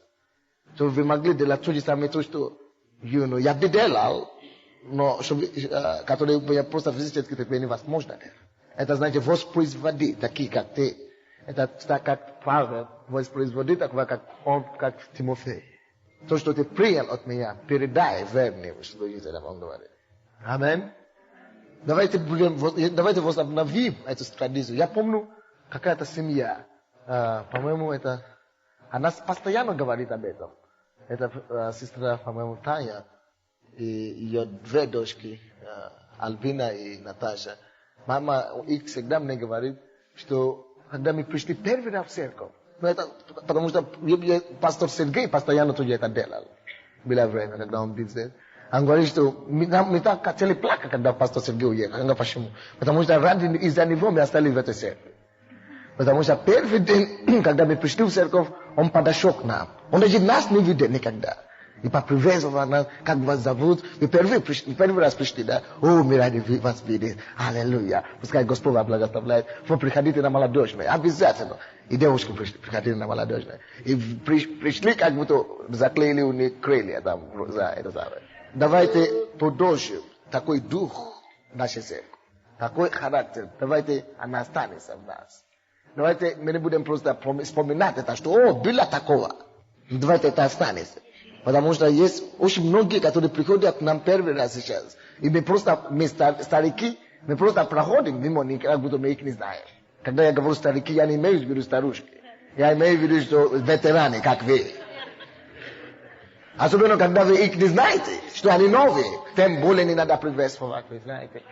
Чтобы вы могли делать то же самое, то, что я бы делал, но которые я просто физически теперь невозможно делать. Это значит воспроизводить, такие как ты. Это так как Павел воспроизводит, такого как он, как Тимофей. То, что ты принял от меня, передай верным служителям, он говорит. Аминь. Давайте возобновим эту традицию. Я помню, какая-то семья, по-моему, это... Она постоянно говорит об этом. Это сестра, по-моему, Таня, и ее две дочки, Альбина и Наташа. Мама их всегда мне говорит, что когда мы пришли первый раз в церковь, это, потому что пастор Сергей постоянно тоже это делал. Было время, когда он был здесь. Он говорит, что мы так хотели плакать, когда пастор Сергей уехал. Почему? Потому что из-за него мы остались в этой церкви. Потому что первый день, когда мы пришли в церковь, он подошел к нам. Он даже нас не видел никогда. И поприветствовал нас, как вас зовут. Вы первый раз пришли, да? О, мы рады вас видеть. Аллилуйя. Пускай Господь вас благословляет. Вы приходите на молодежное. Обязательно. И девушки приходили на молодежное. И пришли, как будто заклеили у них крылья там. За это самое. Давайте продолжим такой дух нашей церкви. Такой характер. Давайте она останется в нас. Давайте мы не будем просто вспоминать это, что о, было такого. Давайте это останется. Потому что есть очень многие, которые приходят к нам первый раз сейчас. И мы старики, мы просто проходим мимо них, как будто мы их не знаем. Когда я говорю старики, я не имею в виду старушки. Я имею в виду, что ветераны, как вы. Особенно, когда вы их не знаете, что они новые. Тем более не надо приветствовать, вы знаете.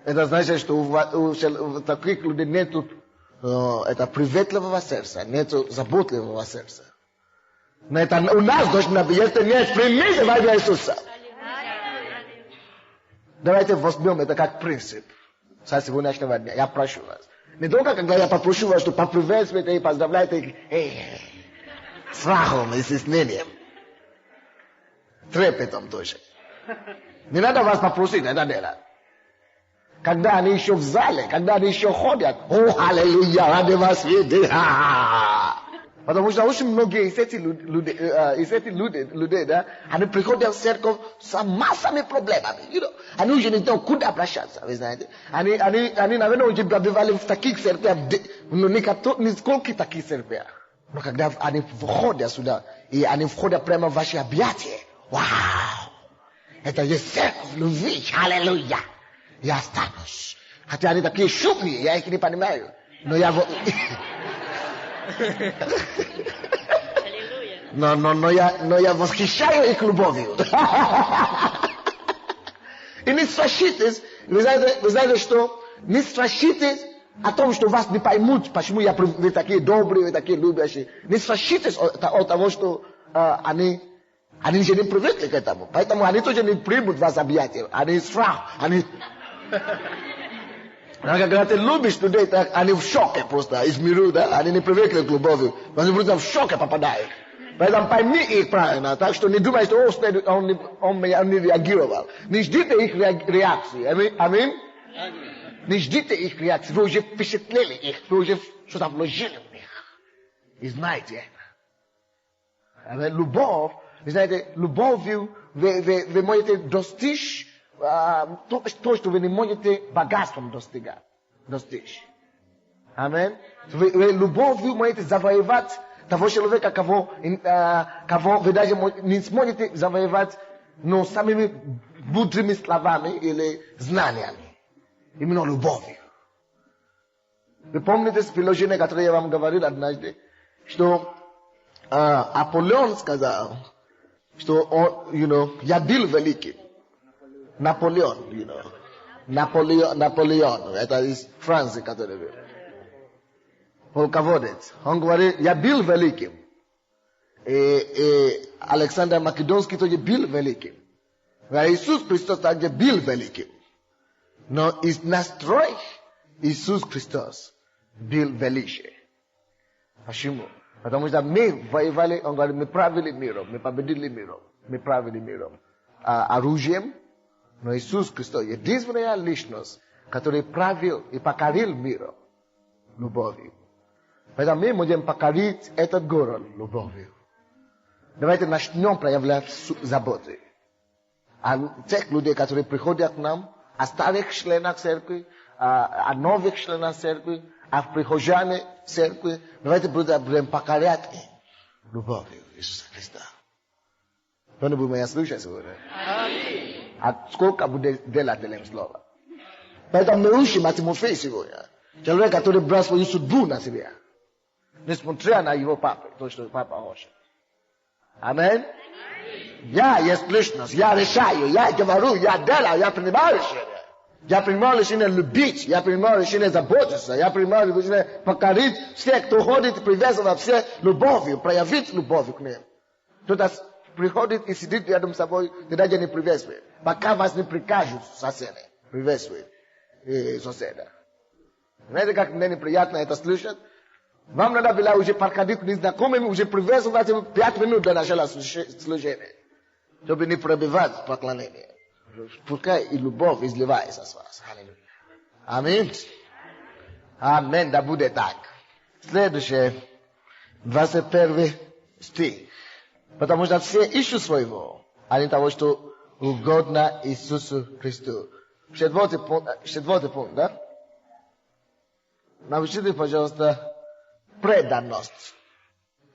Это значит, что у таких людей нету это приветливого сердца, нету заботливого сердца. Но это у нас должно быть, если нет, примите во имя Иисуса. Давайте возьмем это как принцип со сегодняшнего дня. Я прошу вас. Не только когда я попрошу вас, что поприветствуйте и поздравляйте их страхом и стеснением. Трепетом тоже. Не надо вас попросить, это делать. Когда они еще в зале, когда они еще ходят, о, аллилуйя, рады вас видеть. Потому что очень многие из этих людей, да, они приходят в церковь с массами проблемами. Они уже не знают, куда обращаться, вы знаете. Они, наверное, уже бывали в таких церквях, но не сколько таких церквях. Но когда они входят сюда, и они входят прямо в ваши объятия, вау, это есть церковь любви, аллилуйя. Я останусь. Хотя они такие шумные, я их не понимаю. Но я... но я восхищаю их любовью. И не страшитесь, вы знаете, что не страшитесь о том, что вас не поймут, почему вы такие добрые, вы такие любящие. Не страшитесь от того, что они же не привыкли к этому. Поэтому они тоже не примут вас объятия. Они страх, когда ты любишь людей, так они в шоке просто из мира, да? Они не привыкли к любови. Они просто в шоке попадают. Поэтому пойми их правильно. Так что не думай, что он не реагировал. Не ждите их реакции. Аминь? Не ждите их реакции. Вы уже впечатлили их. Вы уже что-то вложили в них. И знаете это. Любовь, вы знаете, любовью вы можете достичь то, что вы не можете богатством достичь. Аминь. Вы любовью можете завоевать того человека, кого вы даже не сможете завоевать, но самыми мудрыми словами или знаниями. Именно любовью. Вы помните приложение, которое я вам говорил однажды, что Аполлон сказал, что он, я был великий. Наполеон, Наполеон, это из Франции, который был. Полководец. Он говорит, я был великим. И Александр Македонский тоже был великим. А Иисус Христос также был великим. Но из настрой Иисус Христос был величие. Почему? Потому что мы воевали, он говорит, мы правили миром, мы победили миром, мы правили миром. Оружием. Но Иисус Христос, единственная личность, который правил и покорил миром любовью. Поэтому мы можем покорить этот город любовью. Давайте начнем проявлять заботы. А тех людей, которые приходят к нам, старых членах церкви, о новых членах церкви, о прихожане церкви. Давайте будем покорять любовью Иисуса Христа. Кто-нибудь меня слушает сегодня? А сколько будет делать для слова? Поэтому мы учим от Тимофея сегодня. Человек, который брал свою судьбу на себя. Несмотря на его папу, то, что папа хочет. Аминь. Я есть личность, я решаю, я говорю, я делаю, я принимаю решение. Я принимаю решение любить, я принимаю решение заботиться, я принимаю решение покорить всех, кто ходит и привязывает всех любовью, проявить любовь к ним. Кто-то приходит и сидит рядом с собой, и даже не приветствует. Пока вас не прикажут соседи, приветствует соседа. Знаете, как мне неприятно это слышать? Вам надо было уже подходить к незнакомым, уже приветствовать 5 минут до начала служения. Чтобы не пробивать поклонение. Пускай и любовь изливается с вас. Аминь. Аминь, да будет так. Следующее, 21 стих. Потому что все ищут своего, а не того, что угодно Иисусу Христу. Четвертый пункт, да? Научите, пожалуйста, преданность.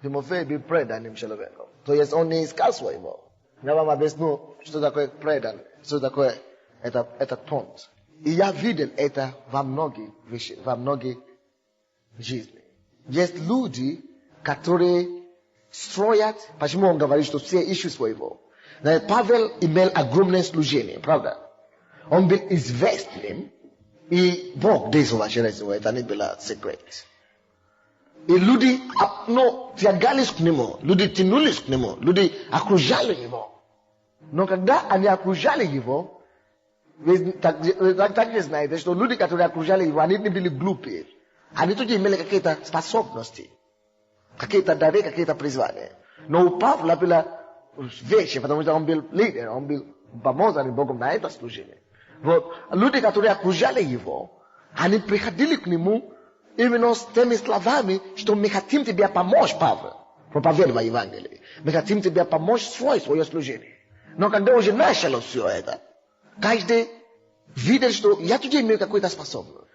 Тимофей был преданным человеком. То есть он не искал своего. Я вам объясню, что такое преданность, что такое этот пункт. И я видел это во многих вещах, во многих жизнях. Есть люди, которые строят, почему он говорит, что все ищут своего. Павел имел огромное служение, правда? Он был известным, и Бог действовал через него, это не было секрет. И люди тягались к нему, люди тянулись к нему, люди окружали его. Но когда они окружали его, вы так не знаете, что люди, которые окружали его, они не были глупые. Они тоже имели какие-то способности, какие-то дары, какие-то призвания. Но у Павла было вещи, потому что он был лидер, он был помазан Богом на это служение. Вот люди, которые окружали его, они приходили к нему именно с теми словами, что мы хотим тебе помочь, Павел, проповедовать Евангелие. Мы хотим тебе помочь в свое служение. Но когда уже началось все это, каждый видел, что я тоже имею какую-то способность.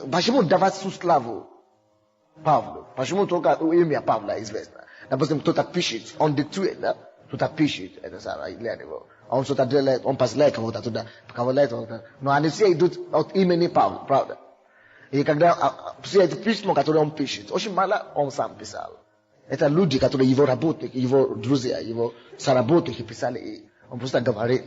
Почему давать всю славу Павлу? Почему только имя Павла известно? Допустим, кто-то пишет, он диктует, да? Кто-то пишет, это самое, для него. Он что-то делает, он посылает кого-то туда, кого-то. Но они все идут от имени Павла, правда? И когда все эти письма, которые он пишет, очень мало он сам писал. Это люди, которые его работники, его друзья, его соработники писали, и он просто говорил.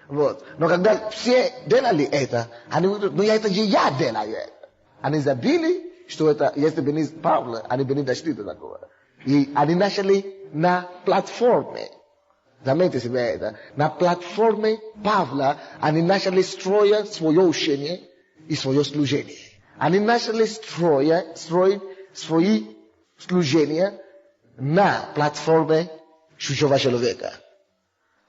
Вот. Но когда все делали это, они говорят, ну это же я делаю это. Они забили, что это, если бы не Павла, они бы не дошли до такого. И они начали на платформе. Заметьте себе это. На платформе Павла они начали строить свое учение и свое служение. Они начали строить свои служения на платформе чужого человека.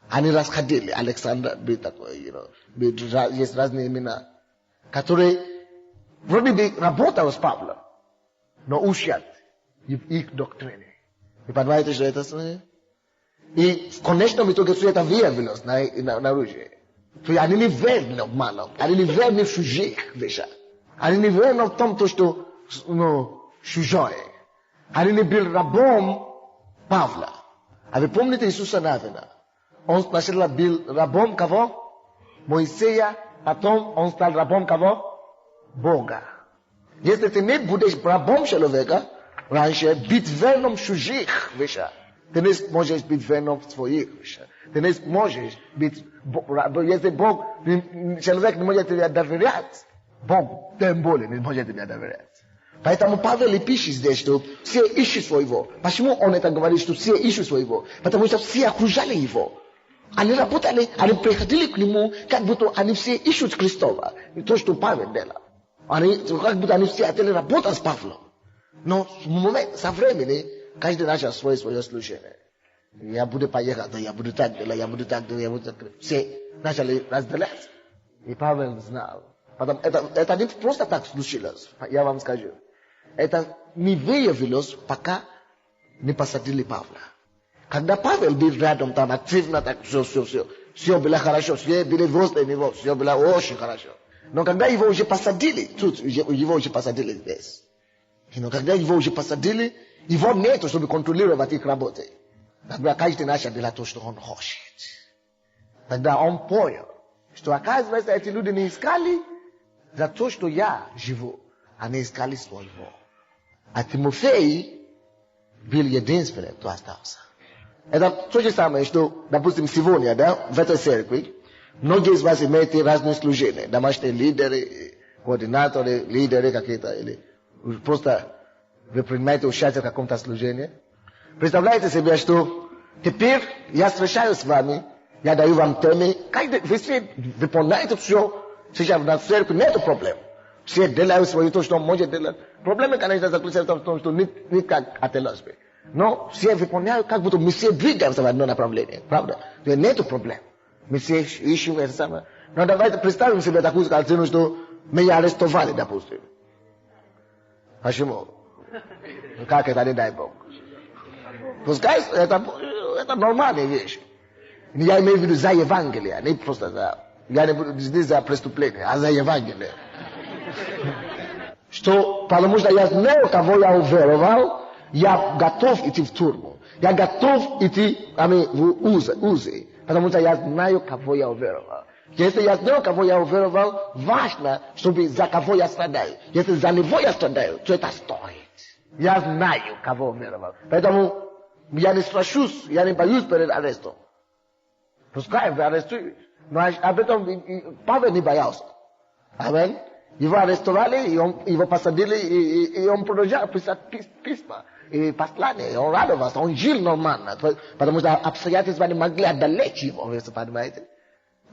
Они расходили. Александр был такой, есть разные имена, которые вроде бы работали с Павлом, но учат их доктрине. Вы понимаете, что это значит? И в конечном итоге все это выявилось наружу. Они не верили в обманом, они не верили в чужих вещах. Они не верили в том, что чужое. Они не были рабом Павла. А вы помните Иисуса Навина? Он сначала был рабом кого? Моисея, потом он стал рабом кого? Бога. Если ты не будешь рабом человека, раньше быть верным в чужих вещах, ты не сможешь быть верным в своих вещах. Ты не сможешь быть, если Бог, человек не может тебе доверять, Бог тем более не может тебе доверять. Поэтому Павел и пишет здесь, что все ищут своего. Почему он это говорит, что все ищут своего? Потому что все окружали его. Они работали, они приходили к нему, как будто они все ищут Христова. И то, что Павел делал. Как будто они все хотели работать с Павлом. Но в момент, со времени, каждый начал свое служение. Я буду поехать, я буду так делать, я буду так делать, я буду так делать. Все начали разделяться. И Павел знал. Потом, это не просто так случилось, я вам скажу. Это не выявилось, пока не посадили Павла. Когда Павел был рядом, там активно, так все, все было хорошо, все были взрослые него, все было очень хорошо. Но когда его уже посадили, тут его уже посадили здесь. Но когда его уже посадили, его нету, чтобы контролировать их работу. Тогда каждый начал делать то, что он хочет. Тогда он понял, что оказывается эти люди не искали за то, что я живу, они искали своего. А Тимофей был единственный, кто остался. Это то же самое, что, допустим, сегодня, да, в этой церкви, многие из вас имеете разные служения, домашние лидеры, координаторы, лидеры какие-то, или просто вы принимаете участие в каком-то служении. Представляете себе, что теперь я встречаюсь с вами, я даю вам темы, вы все выполняете все, сейчас в церкви нет проблем. Все делают свое то, что может делать. Проблема, конечно, заключается в том, что не как хотелось бы. Но все выполняют, как будто мы все двигаемся в одно направление. Правда? То есть нет проблем. Мы все ищем это самое. Но давайте представим себе такую картину, что меня арестовали, допустим. Почему? Как это, не дай Бог. Пускай это нормальная вещь. Я имею в виду за Евангелие, не просто за... Я не буду здесь за преступление, а за Евангелие. Что, потому что я знаю, кого я уверовал, я готов идти в тюрьму. Я готов идти в узы. Потому что я знаю, кого я уверовал. Если я знаю, кого я уверовал, важно, чтобы за кого я страдаю. Если за него я страдаю, то это стоит. Я знаю, кого уверовал. Поэтому я не страшусь, я не боюсь перед арестом. Пускай вы арестуют. Но об этом Павел не боялся. Аминь. Его арестовали, его посадили, и он продолжал писать письма и послания. Он радовался, он жил нормально. Потому что обстоятельства не могли отдалечь его, вы понимаете.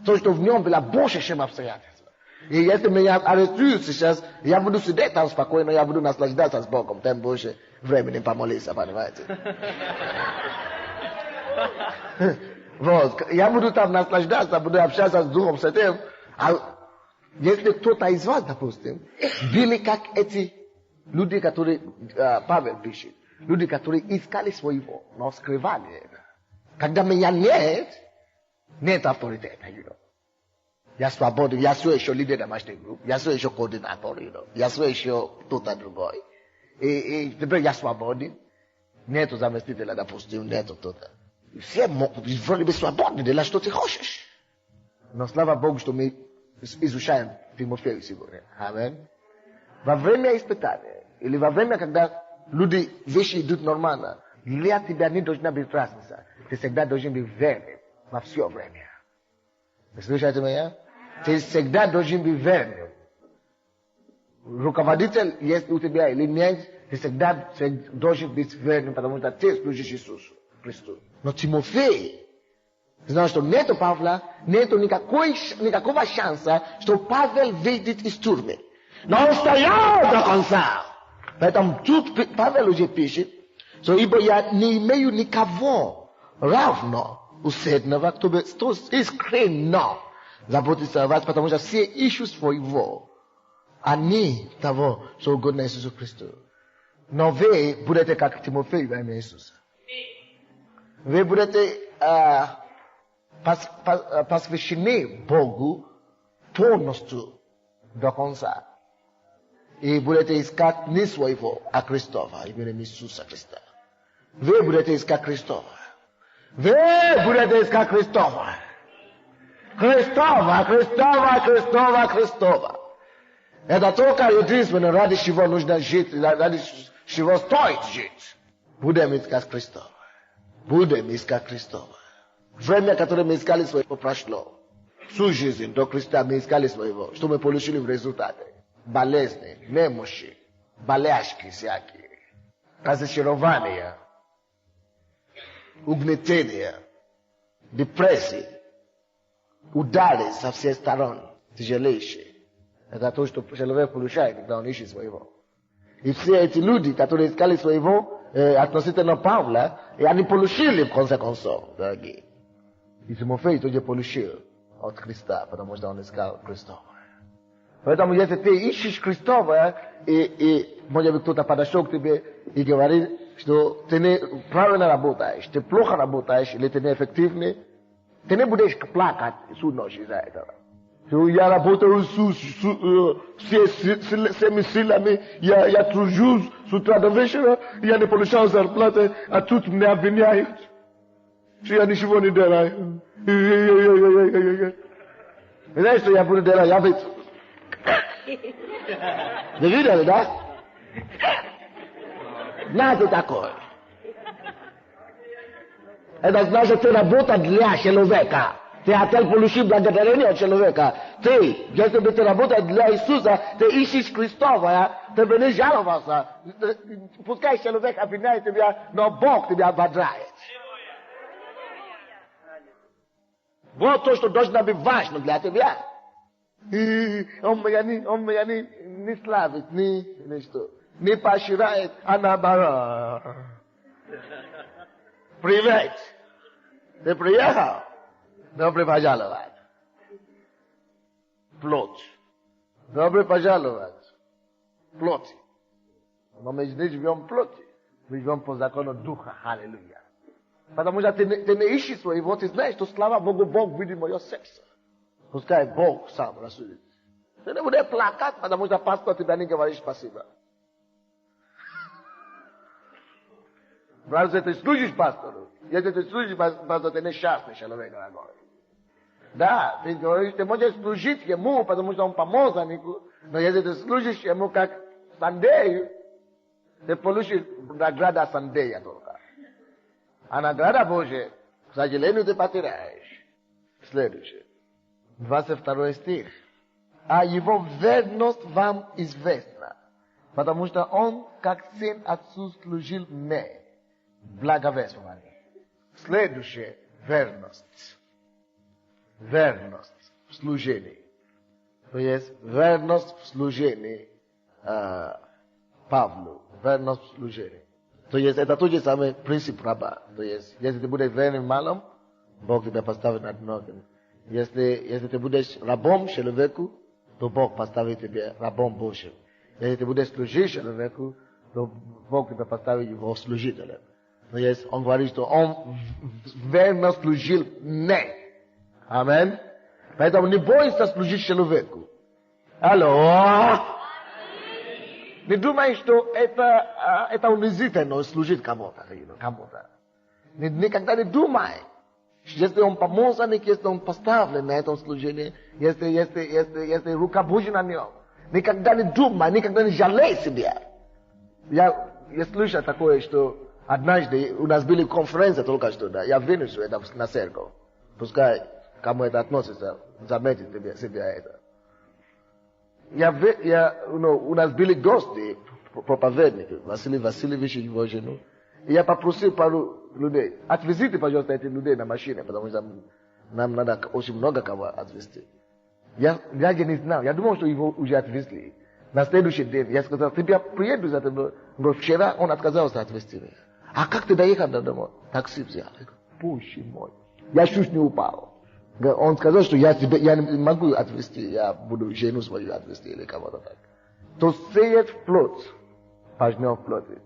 То, что в нем было больше, чем обстоятельства. И если меня арестуют сейчас, я буду сидеть там спокойно, я буду наслаждаться с Богом. Тем больше времени помолиться, понимаете. Вот, я буду там наслаждаться, буду общаться с Духом Святым. А если кто-то из вас, допустим, были как эти люди, которые Павел пишет, люди, которые искали своего, но скрывали это. Когда меня нет авторитета, я свободен, я все еще лидер домашней группы, я все еще координатор, я все еще кто-то другой. И теперь я свободен, нету заместителя, допустим, нету кто-то. Все вроде бы свободны, делать что ты хочешь. Но слава Богу, что мы изучаем Тимофея сегодня. Аминь. Во время испытания, или во время, когда вещи идут нормально, для тебя не должна быть разница. Ты всегда должен быть верным во все время. Вы слышите меня? Ты всегда должен быть верным. Руководитель есть у тебя или нет, ты всегда должен быть верным, потому что ты служишь Иисусу Христу. Но Тимофей знал, что нету Павла, нету никакого шанса, что Павел выйдет из тюрьмы. Но он стоял до конца. Поэтому тут Павел уже пишет, что ибо я не имею никого равно усердного, кто искренне заботится о вас, потому что все ищут своего, а не того, что угодно Иисусу Христу. Но вы будете как Тимофей во имя Иисуса. Вы будете посвящены Богу полностью до конца. И будете искать не своего, а Христова, именем Иисуса Христа. Вы будете искать Христова. Вы будете искать Христова. Христова. Это только единственное, ради чего нужно жить, ради чего стоит жить. Будем искать Христова. Время, которое мы искали своего, прошло. Всю жизнь до Христа мы искали своего. Что мы получили в результате? Болезни, немощи, болячки всякие, разочарования, угнетения, депрессии, удары со всех сторон, тяжелейшие. Это то, что человек получает, когда он ищет своего. И все эти люди, которые искали своего, относительно Павла, и они получили в конце концов, дорогие. И Тимофей тоже получил от Христа, потому что он искал Христова. Поэтому, если ты ищешь Христова, и может быть кто-то подошел к тебе и говорит, что ты не правильно работаешь, ты плохо работаешь, или ты неэффективный, δεν είναι πλάκα σου νόσιζα εδώ. Για να πω το σου σε μισήλαμε για τους γιους σου τραντοβέσαιρα για να πολυσάω зарплаты, а тут меня обвиняют, что я ничего не делаю. Знаешь, что я буду делать? Я ведь... Вы видели, да? Знаете такое? Это значит, ты работа для человека. Ты хотел получить благодарение от человека. Ты, если бы ты работал для Иисуса, ты ищешь Христова, ты бы не жаловался. Пускай человек обвиняет тебя, но Бог тебя ободряет. Вот то, что должно быть важно для тебя. И он меня не славит, не поощряет, а наоборот. Привет. Ты приехал? Добро пожаловать. Плоть. Добро пожаловать. Плоть. Но мы не живем в плоти. Мы живем по закону Духа. Аллилуйя. Потому что ты не ищешь своего, ты знаешь, что слава Богу, Бог видит мое сердце. Пускай Бог сам рассудит. Ты не будешь плакать, потому что пастор тебе не говорит спасибо. Брат, ты служишь пастору. Если ты служишь пастору, ты несчастный человек, дорогой. Да, ты говоришь, ты можешь служить ему, потому что он помазанник, но если ты служишь ему как Сандею, ты получишь награда Сандея только. А награда Божия, к сожалению, ты потеряешь. Следующее. 22 стих. А его верность вам известна, потому что он, как сын отцу, служил мне. Благовествование. Следующее. Верность. Верность в служении. То есть верность в служении Павлу. Верность в служении. То есть это тот же самый принцип раба. То есть если ты будешь верным в малом, Бог тебя поставит над многим. Если ты будешь рабом человеку, то Бог поставит тебя рабом Божьим. Если ты будешь служить человеку, то Бог тебя поставит его служителем. То есть он говорит, что он верно служил мне. Аминь. Поэтому не бойся служить человеку. Алло. Не думай, что это унизительно служить кому-то. Никогда не думай. Если он помазанник, если он поставлен на этом служении, если рука Божья на нем, никогда не думай, никогда не жалей себя. Я слышал такое, что однажды у нас были конференции только что, да, я вынесу это на церковь. Пускай кому это относится, заметит себя это. У нас были гости, проповедники, Василий Васильевич и его жену. И я попросил пару людей, отвезите, пожалуйста, этих людей на машине, потому что нам надо очень много кого отвезти. Я же не знал, я думал, что его уже отвезли. На следующий день я сказал, я приеду за тобой. Но вчера он отказался отвезти меня. А как ты доехал до дома? Такси взял. Я говорю, Боже мой. Я чуть не упал. Он сказал, что я не могу отвезти, я буду жену свою отвезти или кого-то так. То сеет в плоть, пожнет в плоти.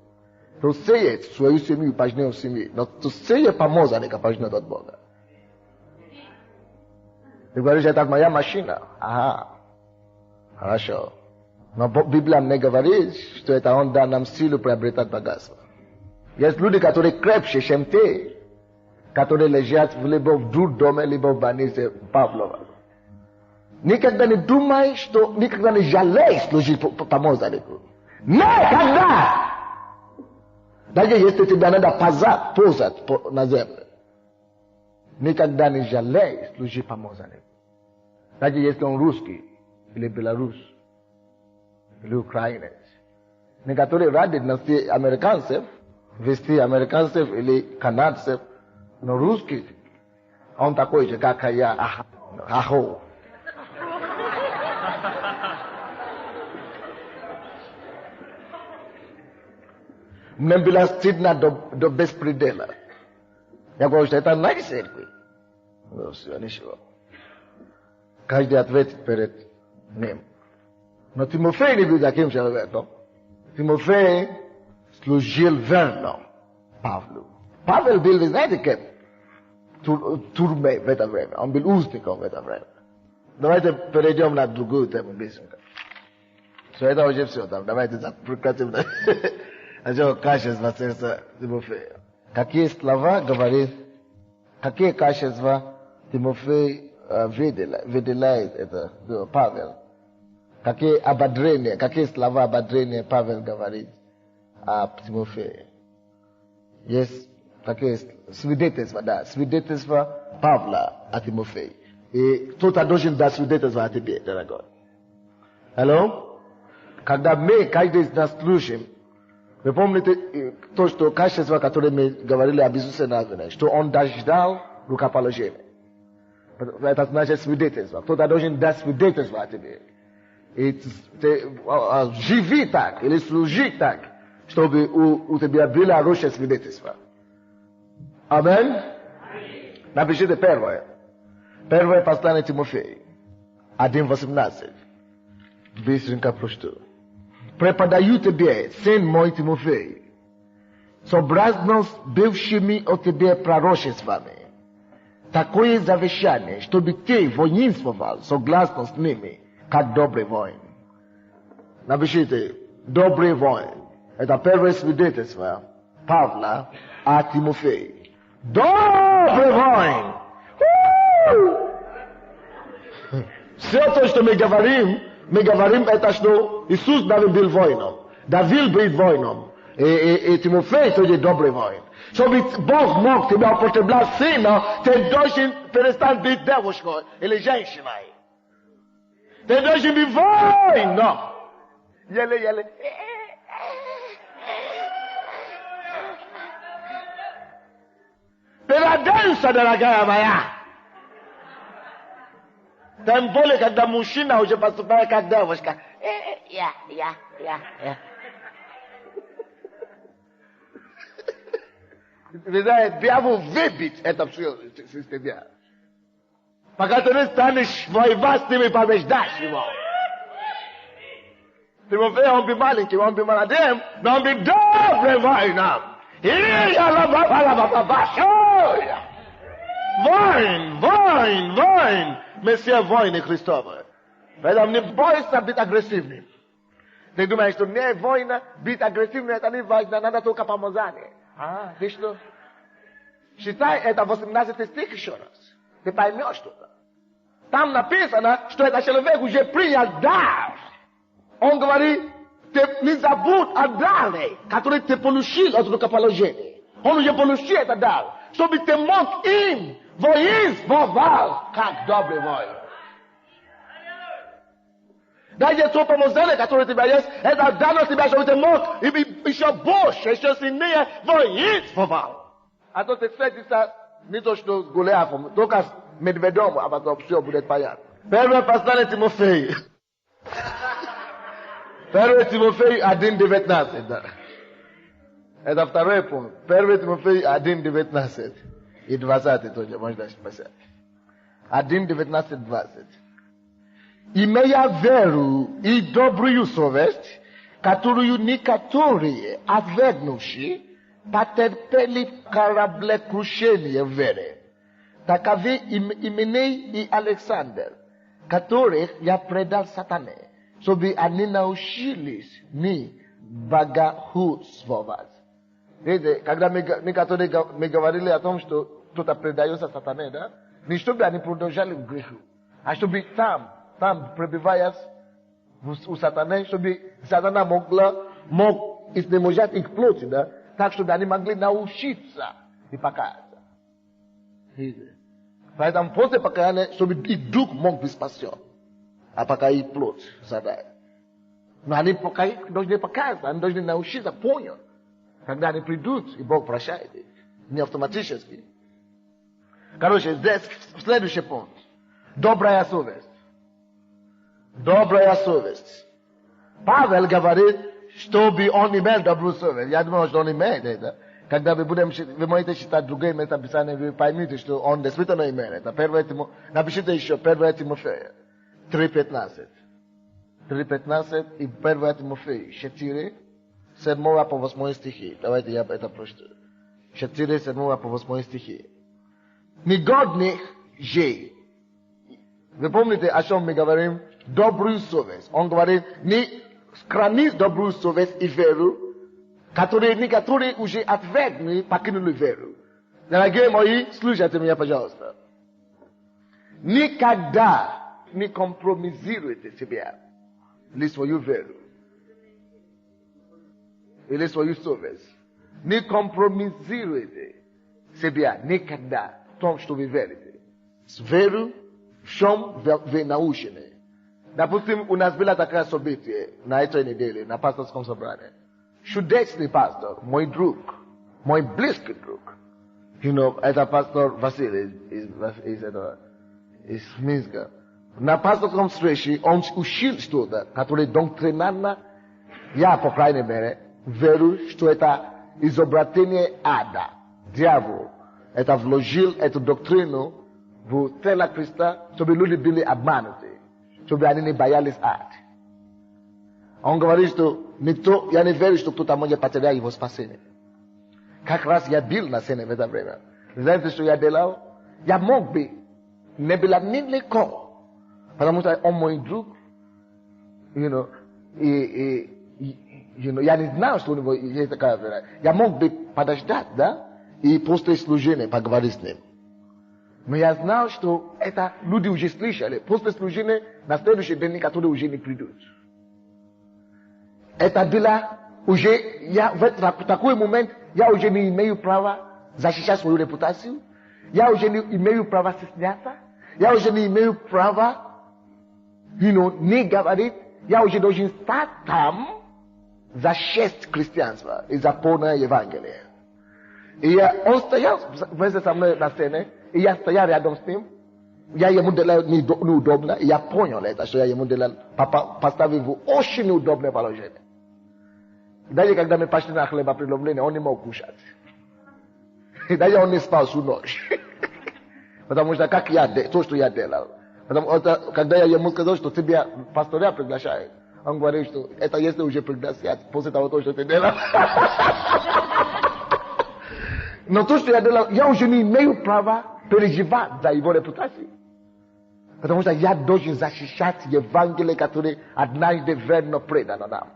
То сеет свою семью, пожнет в семье. Но то сеет помазанника, пожнет от Бога. Ты говоришь, это моя машина. Ага. Хорошо. Но Библия мне говорит, что это он даст нам силу приобретать богатство. Есть люди, которые крепче, чем ты, которые лежат либо в дурдоме, либо в больнице Павлова. Никогда не думай, что никогда не жалей служить помазаннику. Никогда! Даже если тебе надо позать на землю. Никогда не жалей служить помазаннику. Даже если он русский, или белорус, или украинец. Некоторые рады носить американцев, вести американцев или канадцев, но русский, он такой же, как я, ахо. Мне было стыдно до беспредела. Я говорю, что это наша церковь. Ну, все, ничего. Каждый ответит перед ним. Но Тимофей не был таким человеком. Тимофей служил верно Павлу. Павел был, вы знаете, кем? турме в это время. Он был узником в это время. Давайте перейдем на другую тему быстренько. Все, это уже все там. Давайте прекратим. А что качество сердца Тимофея? Какие слова говорит, какие качества Тимофей выделяет это Павел? Какие ободрения, какие слова ободрения Павел говорит о Тимофее? Есть такие свидетельства, да, свидетельства Павла о Тимофее. И кто-то должен дать свидетельство о тебе, дорогой. Алло? Когда мы, каждый из нас слушаем, вы помните то, что качество, которое мы говорили об Иисусе Навине, что он дождал рукоположения. Это значит свидетельство. Кто-то должен дать свидетельство о тебе. И ты живи так, или служи так, чтобы у тебя было хорошее свидетельство. Аминь? Напишите первое. Первое послание Тимофею. 1:18. Быстренько прочту. Преподаю тебе, сын мой Тимофей, сообразно с бывшими о тебе пророчествами, такое завещание, чтобы ты воинствовал согласно с ними, как добрый воин. Напишите, добрый воин. Это первое свидетельство Павла о Тимофее. Добрый воин! Все то, что мы говорим это, что Иисус даже был воином. Давид был воином. И Тимофей тоже добрый воин. Чтобы Бог мог тебя употреблять сына, ты должен перестать быть девушкой или женщиной. Ты должен быть воином. Еле. Переоденься, дорогая моя. Тем более, когда мужчина уже поступает как девушка. Я. Вы знаете, дьявол выбить это все из тебя. Пока ты не станешь воевать с ним и побеждать его. Тимофей, он был маленький, он был молодым, но он был добрым воином. Воин. Мы все воины Христовы. Поэтому не бойся быть агрессивным. Ты думаешь, что не воина, быть агрессивным, это не важно, надо только помазание. Ты что? Считай, это 18 стих еще раз. Ты поймешь что-то. Там написано, что этот человек уже принял дар. Он говорит, ты не забудь о даре, который ты получил от рукоположения. Он уже получил этот дар, чтобы ты мог им воинствовать, как добрый воин. Даже то помазание, которое у тебя есть, это дано тебе, чтобы ты мог еще больше, еще сильнее воинствовал. А то ты встретишься не то что с Голиафом, только с медведем, а потом все будет понятно. Первое послание Тимофею. 1 Тимофей 1:19, да. Это второй пункт. 1 Тимофей 1:19 и 20 тоже можно спасать. 1:19-20. Имея веру и добрую совесть, которую некоторые, отвергнувши, потерпели кораблекрушение веры. Таковы Именей и Александр, которых я предал сатане, чтобы они научились не богохульствовать. Видите, когда мы говорили о том, что кто-то предается сатане, да? Не чтобы они продолжали в греху, а чтобы там пребывая у сатаны, чтобы сатана мог изнеможать их плоти, да? Так, чтобы они могли научиться и покаяться. Видите? Поэтому после покаяния, чтобы и дух мог быть спасен, а пока и плоть задает. Но они должны покаяться, они должны научиться понять. Когда они придут, и Бог прощает их. Не автоматически. Короче, здесь следующий пункт. Добрая совесть. Добрая совесть. Павел говорит, чтобы он имел добрую совесть. Я думаю, что он имеет это. Когда вы можете читать другие места Писания, вы поймете, что он действительно имеет это. Напишите еще 1 Тимофея 3:15. 3:15 и 1 Тимофея 4, 7 по 8 стихи. Давайте я это прочту. 4, 7 по 8 стихи. Ni godnych jej. Wy pomните, о чем мы говорим? Добрую совесть. Он говорит, не храни добрую совесть и веру, которые уже отвергли, покинули веру. Дорогие мои, слушайте меня, пожалуйста. Никогда не компромиссируйте себя или свою веру, или свою совесть. Не компромиссируйте себя никогда в том, что вы верите. С верой, в чем вы научены. Допустим, у нас было такое событие на этой неделе, на пасторском собрании. Чудесный пастор, мой друг, мой близкий друг. Это пастор Василий из Минска. На пасторском встрече он учил что-то, которое доктринально, я, по крайней мере, верю, что это изобретение ада. Дьявол, это вложил эту доктрину в тело Христа, чтобы люди были обмануты, чтобы они не боялись ад. Он говорит, что никто, я не верю, что кто-то может потерять его спасение. Как раз я был на сцене в это время. Знаете, что я делал? Я мог бы не было нелегко, потому что он мой друг, я не знал, что у него есть такая вера. Я мог бы подождать, да, и после служения поговорить с ним. Но я знал, что это люди уже слышали. После служения, на следующий день, которые уже не придут. Это было уже, в такой момент, я уже не имею права защищать свою репутацию. Я уже не имею права стесняться. Я уже не имею права, не говорить. Я уже должен стать там за честь христианства и за полное Евангелие. И он стоял вместе со мной на сцене, и я стоял рядом с ним. Я ему делал неудобно, и я понял это, что я ему делал, поставил в очень неудобное положение. Даже когда мы пошли на хлебопреломление, он не мог кушать. И даже он не спал всю ночь. Потому что как то, что я делал. Потому что, когда я ему сказал, что тебя пастора приглашают, он говорит, что это если уже пригласят, после того, что ты делал. Но то, что я делал, я уже не имею права переживать за его репутацию. Потому что я должен защищать Евангелие, которое однажды верно предано нам.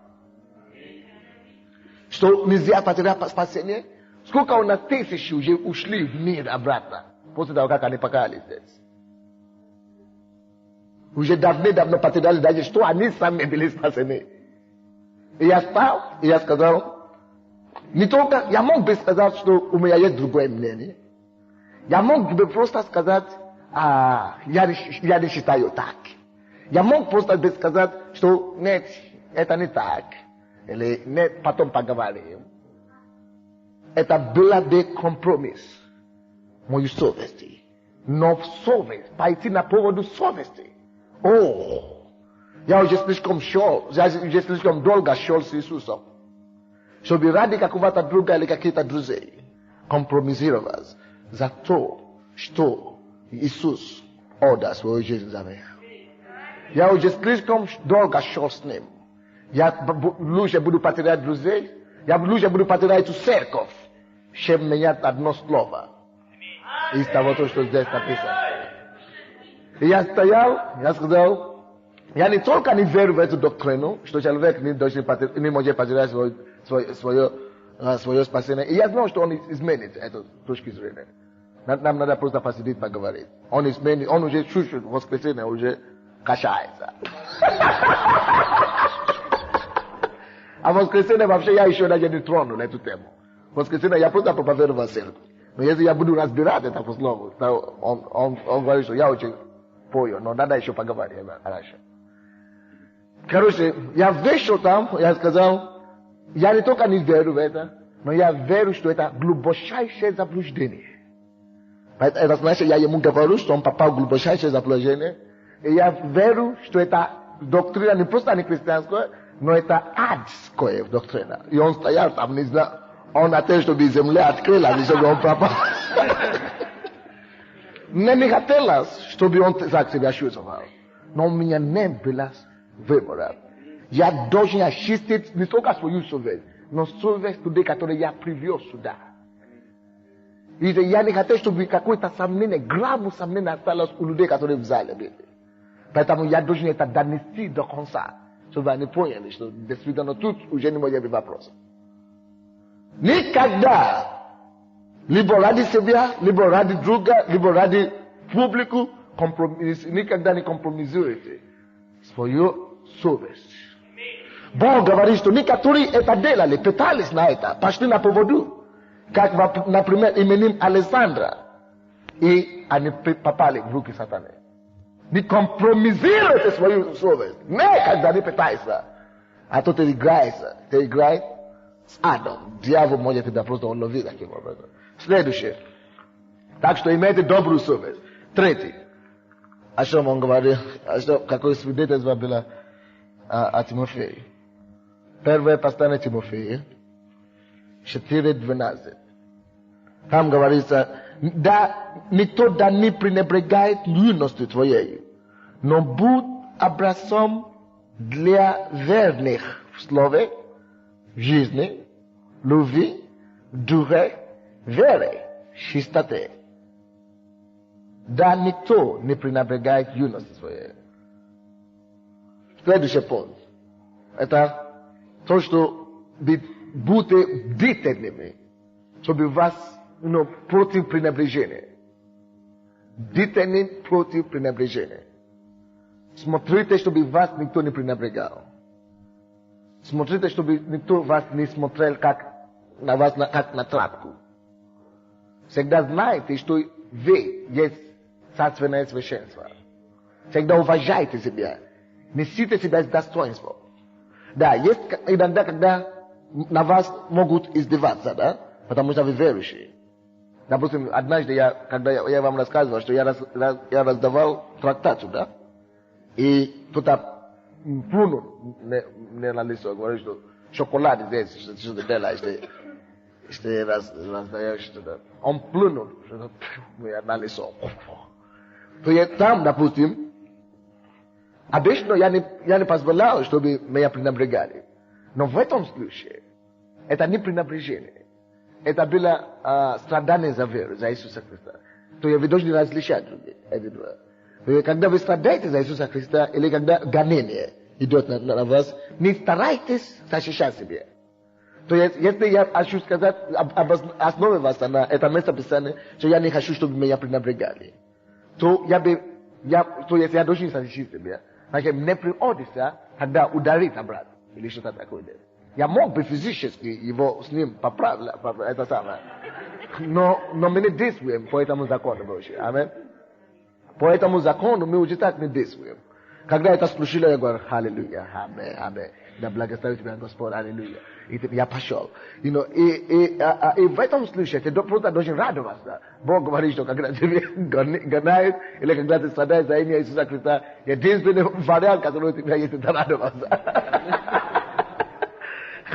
Что нельзя потерять спасение? Сколько у нас тысяч уже ушли в мир обратно, после того, как они покаялись здесь. Уже давно потеряли даже, что они сами были спасены. И я стал, и я сказал, не только, я мог бы сказать, что у меня есть другое мнение. Я мог бы просто сказать, я не считаю так. Я мог просто бы сказать, что нет, это не так. Или нет, потом поговорим. Это было бы компромисс моей совести. Но совесть, пойти на поводу совести. Я уже слишком долго шел с Иисусом. Чтобы ради какого-то друга или каких-то друзей компромиссировать за то, что Иисус отдал свою жизнь за меня. Я уже слишком долго шел с ним. Я лучше буду потерять друзей, я лучше буду потерять эту церковь, чем менять одно слово из того, что здесь написано. И я стоял, я сказал, я не только не верю в эту доктрину, что человек не может потерять свое спасение. И я знаю, что он изменит эту точку зрения. Нам надо просто посидеть, поговорить. Он изменит, он уже чуть-чуть в воскресенье уже качается. А в воскресенье вообще я еще даже не тронул эту тему. В воскресенье я просто проповедовал церковь. Но если я буду разбирать это по слову, то он говорит, что я очень пою, но надо еще поговорить. Короче, я вышел там, я сказал, я не только не верю в это, но я верю, что это глубочайшее заблуждение. Это значит, я ему говорю, что он попал в глубочайшее заблуждение, и я верю, что это доктрина не просто не христианская, но это адская доктрина. И он стоял там, не знаю, он хотел, чтобы земля открылась, чтобы он пропал. Мне не хотелось, чтобы он так себя чувствовал. Но у меня не было выбора. Я должен очистить не только свою совесть, но совесть людей, которые я привез сюда. И я не хочу, чтобы какое-то сомнение, грамму сомнения осталось у людей, которые в зале были. Поэтому я должен это донести до конца, чтобы они поняли, что действительно тут уже не может быть вопроса. Никогда, либо ради себя, либо ради друга, либо ради публику, никогда не компромиссируйте свою совесть. Бог говорит, что некоторые это делали, пытались на это, пошли на поводу. Как, например, именем Александра. И они попали в руки сатаны. Не компромиссируйте свою совесть. Никогда не пытайся. А то ты играешься. Ты играешь с адом. Дьявол может тебя просто уловить таким образом. Следующее. Так что имейте добрую совесть. Третий. О чем он говорит? Какое свидетельство было о Тимофее? Первое послание Тимофея. 4:12. Там говорится, да никто да не пренебрегает юностью твоей, но будь образцом для верных в слове, в жизни, любви, духе, вере, чистоте. Да никто не пренебрегает юностью твоей. Следующий пункт. Это то, что будьте бдительными, чтобы вас, против пренебрежения. Бдительны против пренебрежения. Смотрите, чтобы вас никто не пренебрегал. Смотрите, чтобы никто вас не смотрел как на вас как на тряпку. Всегда знайте, что вы есть царственное священство. Всегда уважайте себя. Несите себя с достоинством. Да, есть иногда, когда на вас могут издеваться, да? Потому что вы верующие. Допустим, однажды, когда я вам рассказывал, что я раздавал трактату, да? И кто-то плюнул мне на лицо, говорит, что шоколад здесь, что ты делаешь, что раздаешь что-то. Он плюнул мне на лицо. То я там, допустим, обычно я не позволял, чтобы меня пренебрегали. Но в этом случае это не пренебрежение. Это было страдание за веру, за Иисуса Христа. То вы должны различать эти два. Когда вы страдаете за Иисуса Христа, или когда гонение идет на вас, не старайтесь защищать себя. То есть, если я хочу сказать, основываясь на это место Писания, что я не хочу, чтобы меня пренебрегали, то я должен защитить себя. Значит, мне приходится тогда ударить обратно. Или что-то такое. Я мог бы физически его с ним поправить, это самое. Но мы не действуем по этому закону Божьему. Аминь. По этому закону мы уже так не действуем. Когда это случилось, я говорю, аллилуйя, аминь, аминь. Да благословит тебя Господь, аллилуйя. И я пошел. И в этом случае ты просто должен радоваться. Бог говорит, что когда тебя гоняют, или когда ты страдаешь за имя Иисуса Христа, единственный вариант, который у тебя есть, это радоваться.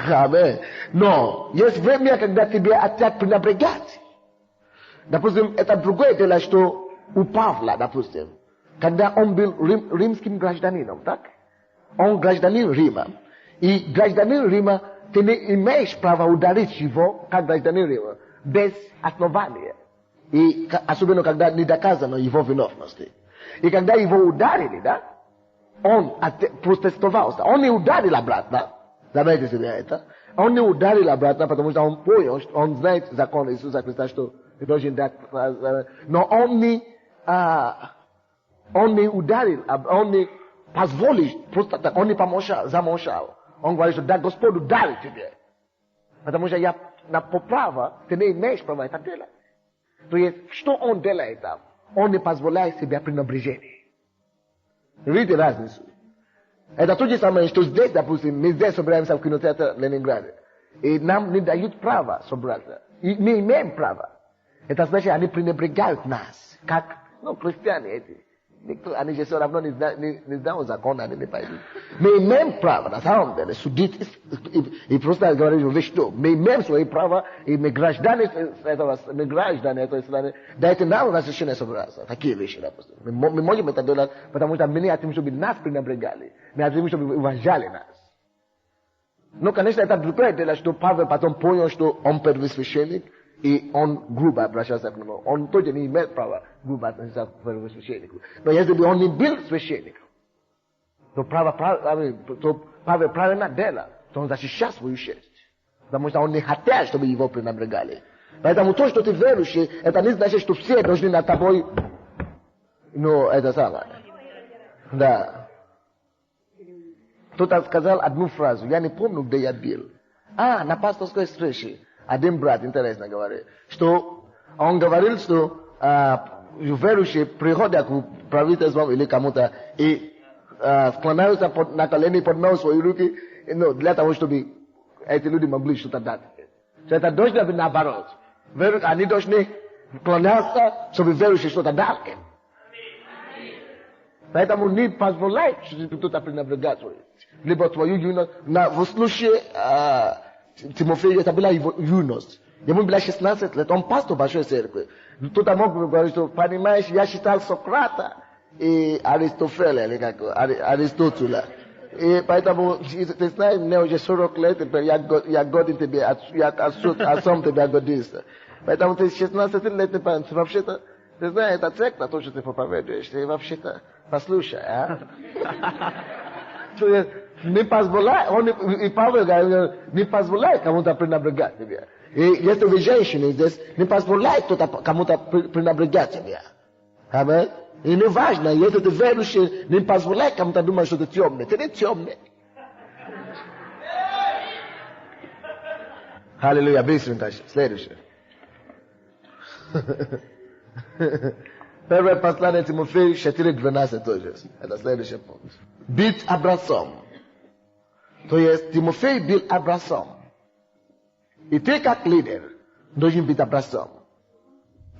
Аминь. Но есть время, когда тебе опять пренебрегать. Допустим, это другое дело, что у Павла, допустим, когда он был римским гражданином, так? Он гражданин Рима. И гражданин Рима, ты не имеешь права ударить его, как гражданин Рима, без основания. И особенно, когда не доказано его виновности. И когда его ударили, да, он протестовал. Он не ударил обратно. Заметьте себе это. Он не ударил обратно, потому что он понял, он знает закон Иисуса Христа, что ты должен дать. Но он не ударил, он не позволил, просто так, он не замолчал. Он говорит, что да, Господь ударит тебе. Потому что я по праву, ты не имеешь права это делать. То есть, что он делает там? Он не позволяет себе пренебрежение. Видите разницу? Это то же самое, что здесь, допустим, мы здесь собираемся в кинотеатре Ленинграде. И нам не дают права собраться. И мы имеем право. Это значит, они пренебрегают нас. Как, христиане эти. Никто, они же все равно не знают закон, они не пойдут. Мы имеем право, на самом деле, судить. И просто говорить, вы что, мы имеем свои права, и мы граждане этой страны, дайте нам разрешение собраться. Такие вещи, допустим. Мы можем это делать, потому что мы не хотим, чтобы нас пренебрегали. Мы хотим, чтобы уважали нас. Но, конечно, это другое дело, что Павел потом понял, что он первосвященник, i on gruba brasha sakno on to je ni met prava gruba sa prvo священнику. Но если бы он не был священником, то Павел правильно делал, то он защищал свою честь. Потому что он не хотел, чтобы его пренебрегали. Поэтому то, что ты верующий, это не значит, что все должны над тобой, это самое. Да. Кто-то сказал одну фразу, я не помню, где я был. На пасторской встрече. Один брат, интересно говорит, что он говорил, что верующие приходят к правительству или кому-то и склоняются на колени, поднимают свои руки, для того, чтобы эти люди могли что-то дать. Это должно быть наоборот. Они должны склоняться, чтобы верующие что-то дали. Поэтому не позволяй, чтобы кто-то пренебрегает либо твою юность. В случае Тимофея это была его юность. Ему было 16 лет, он пастор большой церкви. Кто-то мог говорить, что, понимаешь, я считал Сократа и Аристофеля, или как, Аристотеля. И поэтому, ты знаешь, мне уже 40 лет, теперь я годен тебе, отцом тебя годится. Поэтому ты 16 лет, вообще-то, ты знаешь, это секта, то, что ты проповедуешь, ты вообще-то послушай, Не позволяй, и Павел говорит, не позволяй кому-то пренебрегать тебя. И если вы женщины здесь, не позволяй кто-то кому-то пренебрегать тебя. Аминь. И не важно, если ты верующий, не позволяй кому-то думать, что ты темный. Ты не темный. Аллилуйя, быстренько. Следующее. Первое послание Тимофею 4:12 тоже. Это следующий пункт. Быть образцом. То есть Тимофей был образцом. И ты как лидер должен быть образцом.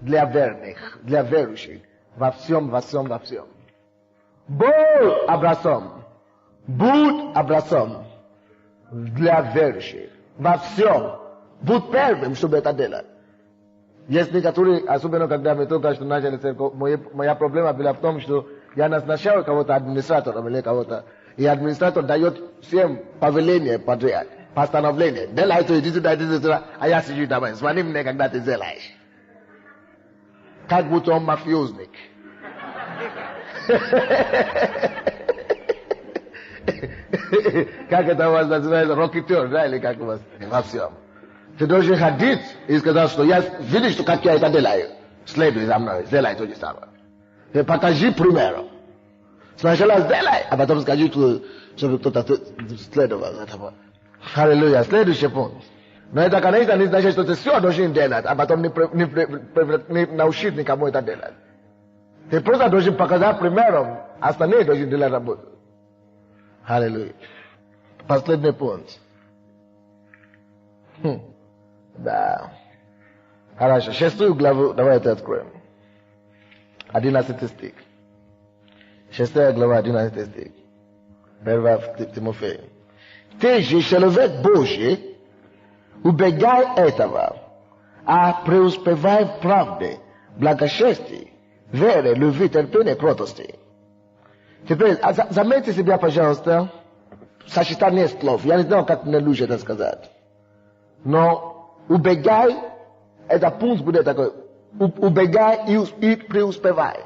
Для верных, для верующих. Во всем. Будь образцом. Будь образцом. Для верующих. Во всем. Будь первым, чтобы это делать. Есть некоторые, особенно когда мы только что начали церковь, моя проблема была в том, что я назначал кого-то администратором или кого-то, и администратор дает всем повеление подряд, постановление. Делай то, иди сюда, а я сижу там, звони мне, когда ты делаешь. Как будто он мафиозник. Как это у вас называется? Рокетер, да, или как у вас? Во всем. Ты должен ходить и сказать, что я видишь, что как я это делаю. Следуй за мной, сделай то же самое. Ты покажи примером. Сначала сделай, а потом скажи, чтобы кто-то следовал за тобой. Аллилуйя. Следующий пункт. Но это, конечно, не значит, что ты все должен делать, а потом не научить никому это делать. Ты просто должен показать примером, остальные должны делать работу. Аллилуйя. Последний пункт. Да. Хорошо. 6 главу давайте откроем. 11 стих. 6 глава, 11 стих. 1 Тимофея. Ты же, человек Божий, убегай этого, а преуспевай в правде, благочестии, вере, любви, терпении, кротости. Теперь, заметьте себя, пожалуйста, сочетание слов. Я не знаю, как мне лучше это сказать. Но убегай, это пункт будет такой. Убегай и преуспевай.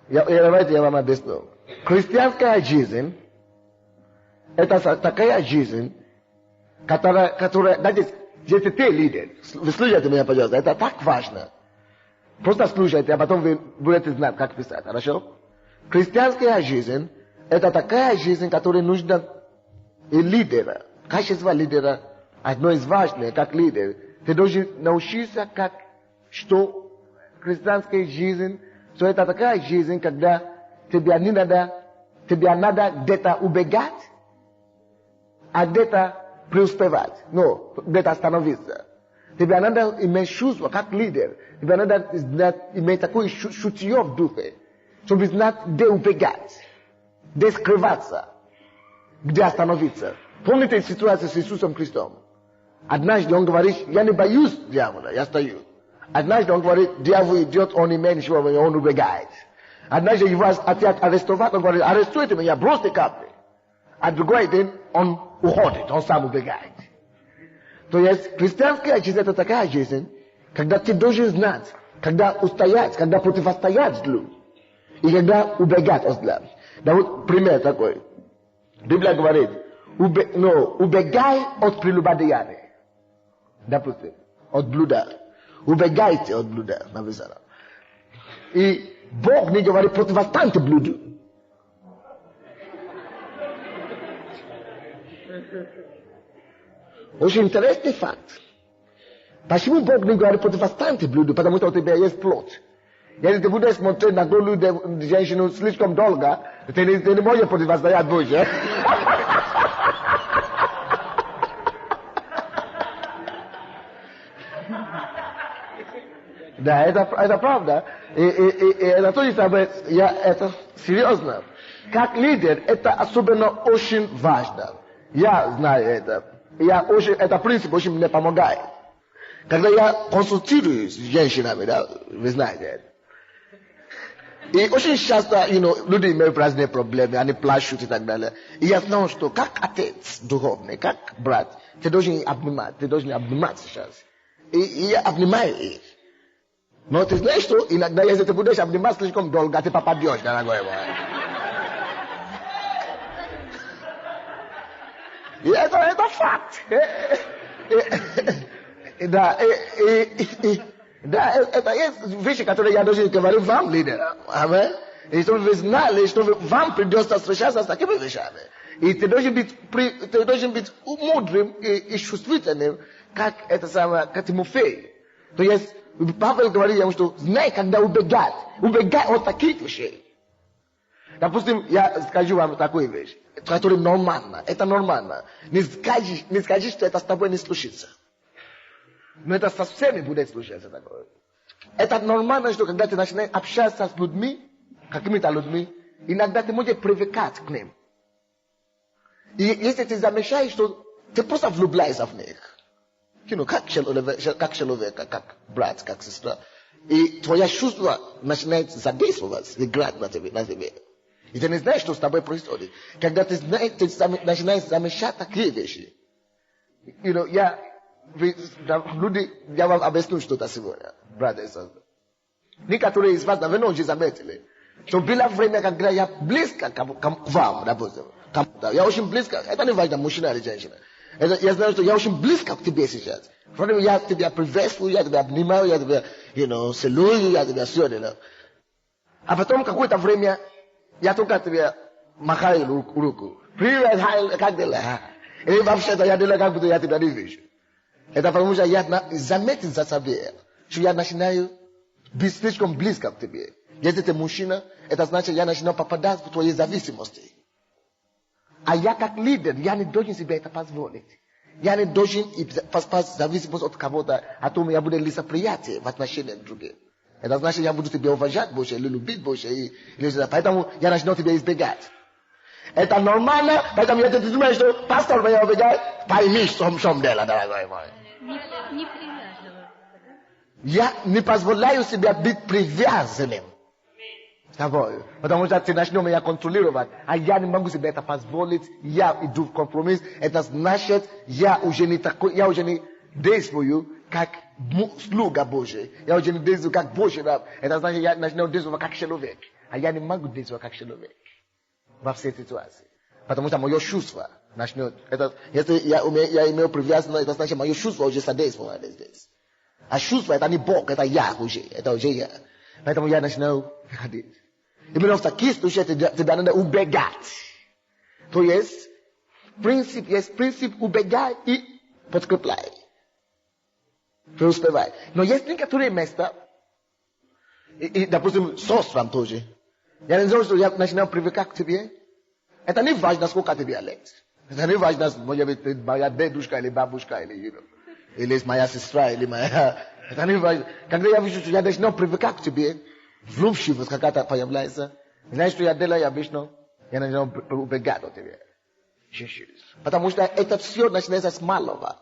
Давайте я вам объясню. Христианская жизнь, это такая жизнь, которая, знаете, если ты лидер, вы слушайте меня, пожалуйста, это так важно. Просто слушайте, а потом вы будете знать, как писать, хорошо? Христианская жизнь, это такая жизнь, которая нужна и лидера. Качество лидера одно из важных, как лидер. Ты должен научиться, что христианская жизнь, что это такая жизнь, когда тебе надо где-то убегать, а где-то преуспевать. Но где-то остановиться. Тебе надо иметь чувство, как лидер. Тебе надо иметь такое чутье в духе, чтобы знать, где убегать, где скрываться, где остановиться. Помните ситуацию с Иисусом Христом? Однажды он говорит, я не боюсь дьявола, я стою. Однажды он говорит, дьявол идет, он имеет ничего, он убегает. Однажды его хотят арестовать, он говорит, арестуйте меня, бросьте капли. А другой день он уходит, он сам убегает. То есть христианская жизнь это такая жизнь, когда ты должен знать, когда устоять, когда противостоять злу, и когда убегать от зла. Да вот пример такой. Библия говорит, убегай от прелюбодеяния. Допустим, от блуда. Убегайте от блуда, написано. И Бог не говорит, противостаньте блуду. Очень интересный факт. Почему Бог не говорит, противостаньте блуду? Потому что у тебя есть плод. Если ты будешь смотреть на голую женщину слишком долго, ты не можешь противостоять Божьему. Да, это правда. И это то же самое, это серьезно. Как лидер, это особенно очень важно. Я знаю это. Это принцип очень мне помогает. Когда я консультируюсь с женщинами, да, вы знаете это. И очень часто, люди имеют разные проблемы, они плачут и так далее. И я знаю, что как отец духовный, как брат, ты должен обнимать сейчас. И я обнимаю их. Но ты знаешь, что иногда, если ты будешь обнимать слишком долго, ты попадешь, дорогой мой. И это факт. Да, это есть вещи, которые я должен говорить вам, лидер. Амин. И чтобы вы знали, что вам придется встречаться с такими вещами. И ты должен быть мудрым и чувствительным, как Тимофей. То есть, Павел говорит ему, что знай, когда убегать от таких вещей. Допустим, я скажу вам такую вещь, которая нормально, это нормально. Не скажи, что это с тобой не случится. Но это со всеми будет случаться такое. Это нормально, что когда ты начинаешь общаться с людьми, какими-то людьми, иногда ты можешь привыкать к ним. И если ты замечаешь, что ты просто влюбляешься в них. Как человек, как брат, как сестра. И твоя чувство начинает задействовать, играть на тебе. И ты не знаешь, что с тобой происходит. Когда ты начинаешь замечать такие вещи. Я вам объясню что-то сегодня, брат и сестра. Некоторые из вас, наверное, уже заметили, что было время, когда я близко к вам, допустим. Я очень близко. Это не важно, мужчина или женщина. Я знаю, что я очень близко к тебе сейчас. Я тебя приветствую, я тебя обнимаю, я тебя, целую, я тебя все делаю. А потом какое-то время я только тебе махаю руку. Привет, как дела? И вообще-то я делаю, как будто я тебя не вижу. Это потому что я заметил за собой, что я начинаю быть слишком близко к тебе. Если ты мужчина, это значит, я начинаю попадать в твои зависимости. А я как лидер, я не должен себе это позволить. Я не должен паспать зависимость от кого-то, а то у меня будет лицеприятие в отношении к другим. Это значит, я буду тебя уважать больше, или любить больше. Поэтому я начну тебя избегать. Это нормально, поэтому я тебе думаю, что пастор меня убегает, пойми, в чем дело, дорогой мой. Не привязывай. Я не позволяю себе быть привязанным. Потому что ты начнешь меня контролировать, а я не могу себе это позволить, я иду в компромисс, это значит, я уже не действую как слуга Божий, я уже не действую как Божий раб, это значит, я начну действовать как человек, а я не могу действовать как человек во всей ситуации, потому что мое чувство начнет, если я имею привязанность, это значит, мое чувство уже содействует здесь, а чувство это не Бог, это я уже, я, поэтому я начну ходить. Именно в таких случаях тебя надо убегать. То есть принцип убегай и подкрепляй. Преуспевай. Но есть некоторые места, и, допустим, с остров тоже. Я не знаю, что я начинаю привыкать к тебе. Это не важно, сколько тебе лет. Это не важно, может быть, моя дедушка или бабушка, или моя сестра, или моя... Это не важно. Когда я вижу, что я начинаю привыкать к тебе, влюбчивость какая-то появляется. Знаешь, что я делаю обычно? Я начинаю убегать от тебя. Потому что это все начинается с малого.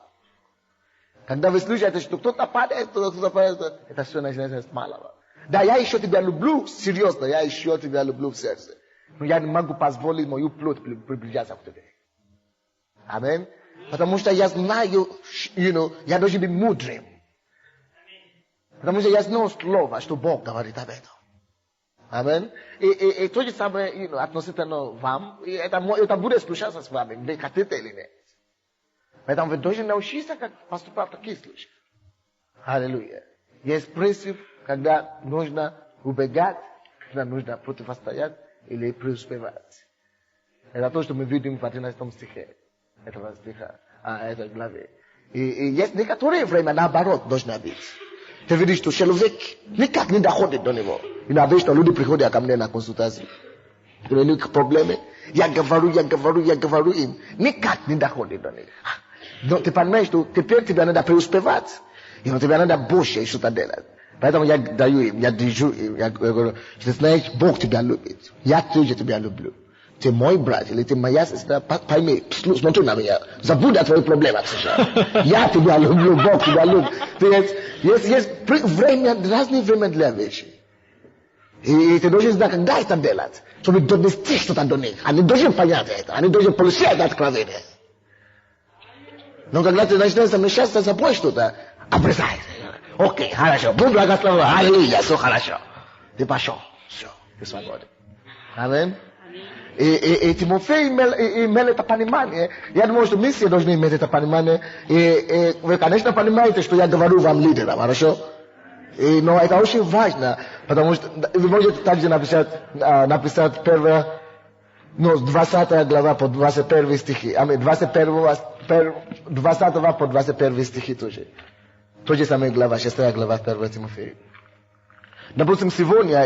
Когда вы слышите, что кто-то падает, это все начинается с малого. Да, я еще тебя люблю, серьезно, я еще тебя люблю в сердце. Но я не могу позволить мою плоть приближаться к тебе. Аминь. Потому что я знаю, я должен быть мудрым. Потому что есть одно слово, что Бог говорит об этом. Аминь. И то же самое относительно вам. И это будет случаться с вами, вы хотите или нет. Поэтому вы должны научиться, как поступать в таких случаях. Аллилуйя. Есть принцип, когда нужно убегать, когда нужно противостоять или преуспевать. Это то, что мы видим в 11 стихе этого стиха, этой главы. И есть некоторое время, наоборот, должно быть. Ты видишь, что человек никак не доходит до него. Иногда, что люди приходят ко мне на консультацию. У них проблемы. Я говорю им. Никак не доходит до них. Но ты понимаешь, что теперь тебе надо преуспевать. И тебе надо больше что-то делать. Поэтому я даю им, я держу им. Я говорю, ты знаешь, Бог тебя любит. Я тоже тебя люблю. Ты мой брат или ты моя сестра, пойми, смотри на меня. Забудь о твоих проблемах сейчас. Я тебя люблю, Бог тебя любит. Есть время, разные время для вещей. И ты должен знать, когда это делать. Чтобы донести что-то до них. Они должны понять это. Они должны получить это откровение. Но когда ты начинаешь замечать за собой что-то, обрезай. Окей, хорошо. Будь благословен. Аллилуйя, все хорошо. Ты пошел. Все, ты свободен. Аминь. И Тимофей имел это понимание. Я думаю, что мы все должны иметь это понимание. И вы, конечно, понимаете, что я говорю вам лидерам, хорошо? Но это очень важно, потому что вы можете также написать первое, 20 глава по 21 стихи. 20 по 21 стихи тоже. То же самое глава, 6 глава 1 Тимофея. Допустим, сегодня,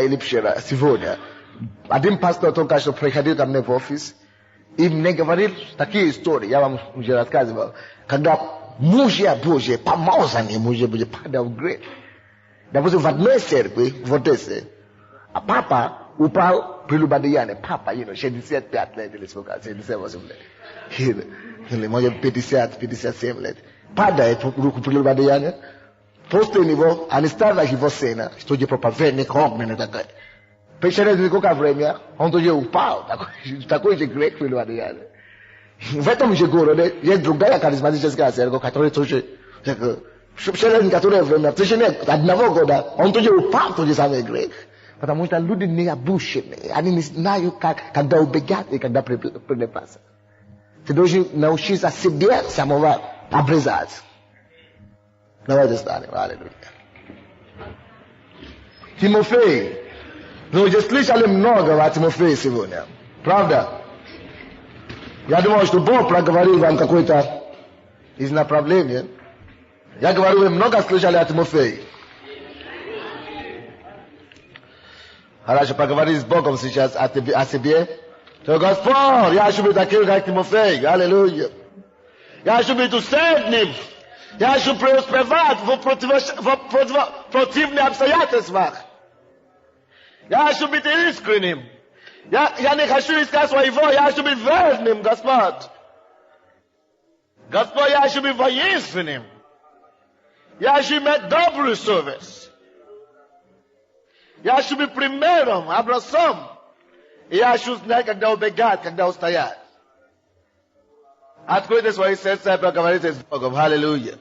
один пастор только что приходил ко мне в офис, и мне говорил такие истории, я вам уже рассказывал, когда мужья Божьи, помазанные мужья Божьи падал в грех. Допустим, в одной церкви, в Одессе, а папа упал при любодеянии. Папа, 65 лет или сколько, 68 лет. Или, может, 50-57 лет. Падает в руку при любодеянии. После него, они ставят его сына, что же проповедник огненный такой. Через некоторое время, он тоже упал. Такой же грех при любодеянии. В этом же городе есть другая харизматическая церковь, которая тоже... Через некоторое время, в течение одного года, он тоже упал в тот же самый грех. Потому что люди не обучены. Они не знают, когда убегать и когда прилепаться. Ты должен научиться себе самого обрезать. Давайте встанем. Аллилуйя. Тимофей. Вы уже слышали много о Тимофее сегодня. Правда? Я думаю, что Бог проговорил вам какое-то из направлений. Я говорю, вы много слышали о Тимофее. Хорошо, поговори с Богом сейчас о себе. То, Господь, я хочу быть таким, как Тимофей. Аллилуйя. Я хочу быть усердным. Я хочу преуспевать в противных обстоятельствах. Я хочу быть искренним. Я не хочу искать своего, я хочу быть верным, Господь. Господь, я хочу быть воинственным. Я хочу иметь добрую совесть. Я хочу быть примером, образцом. И я хочу знать, когда убегать, когда устоять. Откройте свои сердца и поговорите с Богом. Аллилуйя.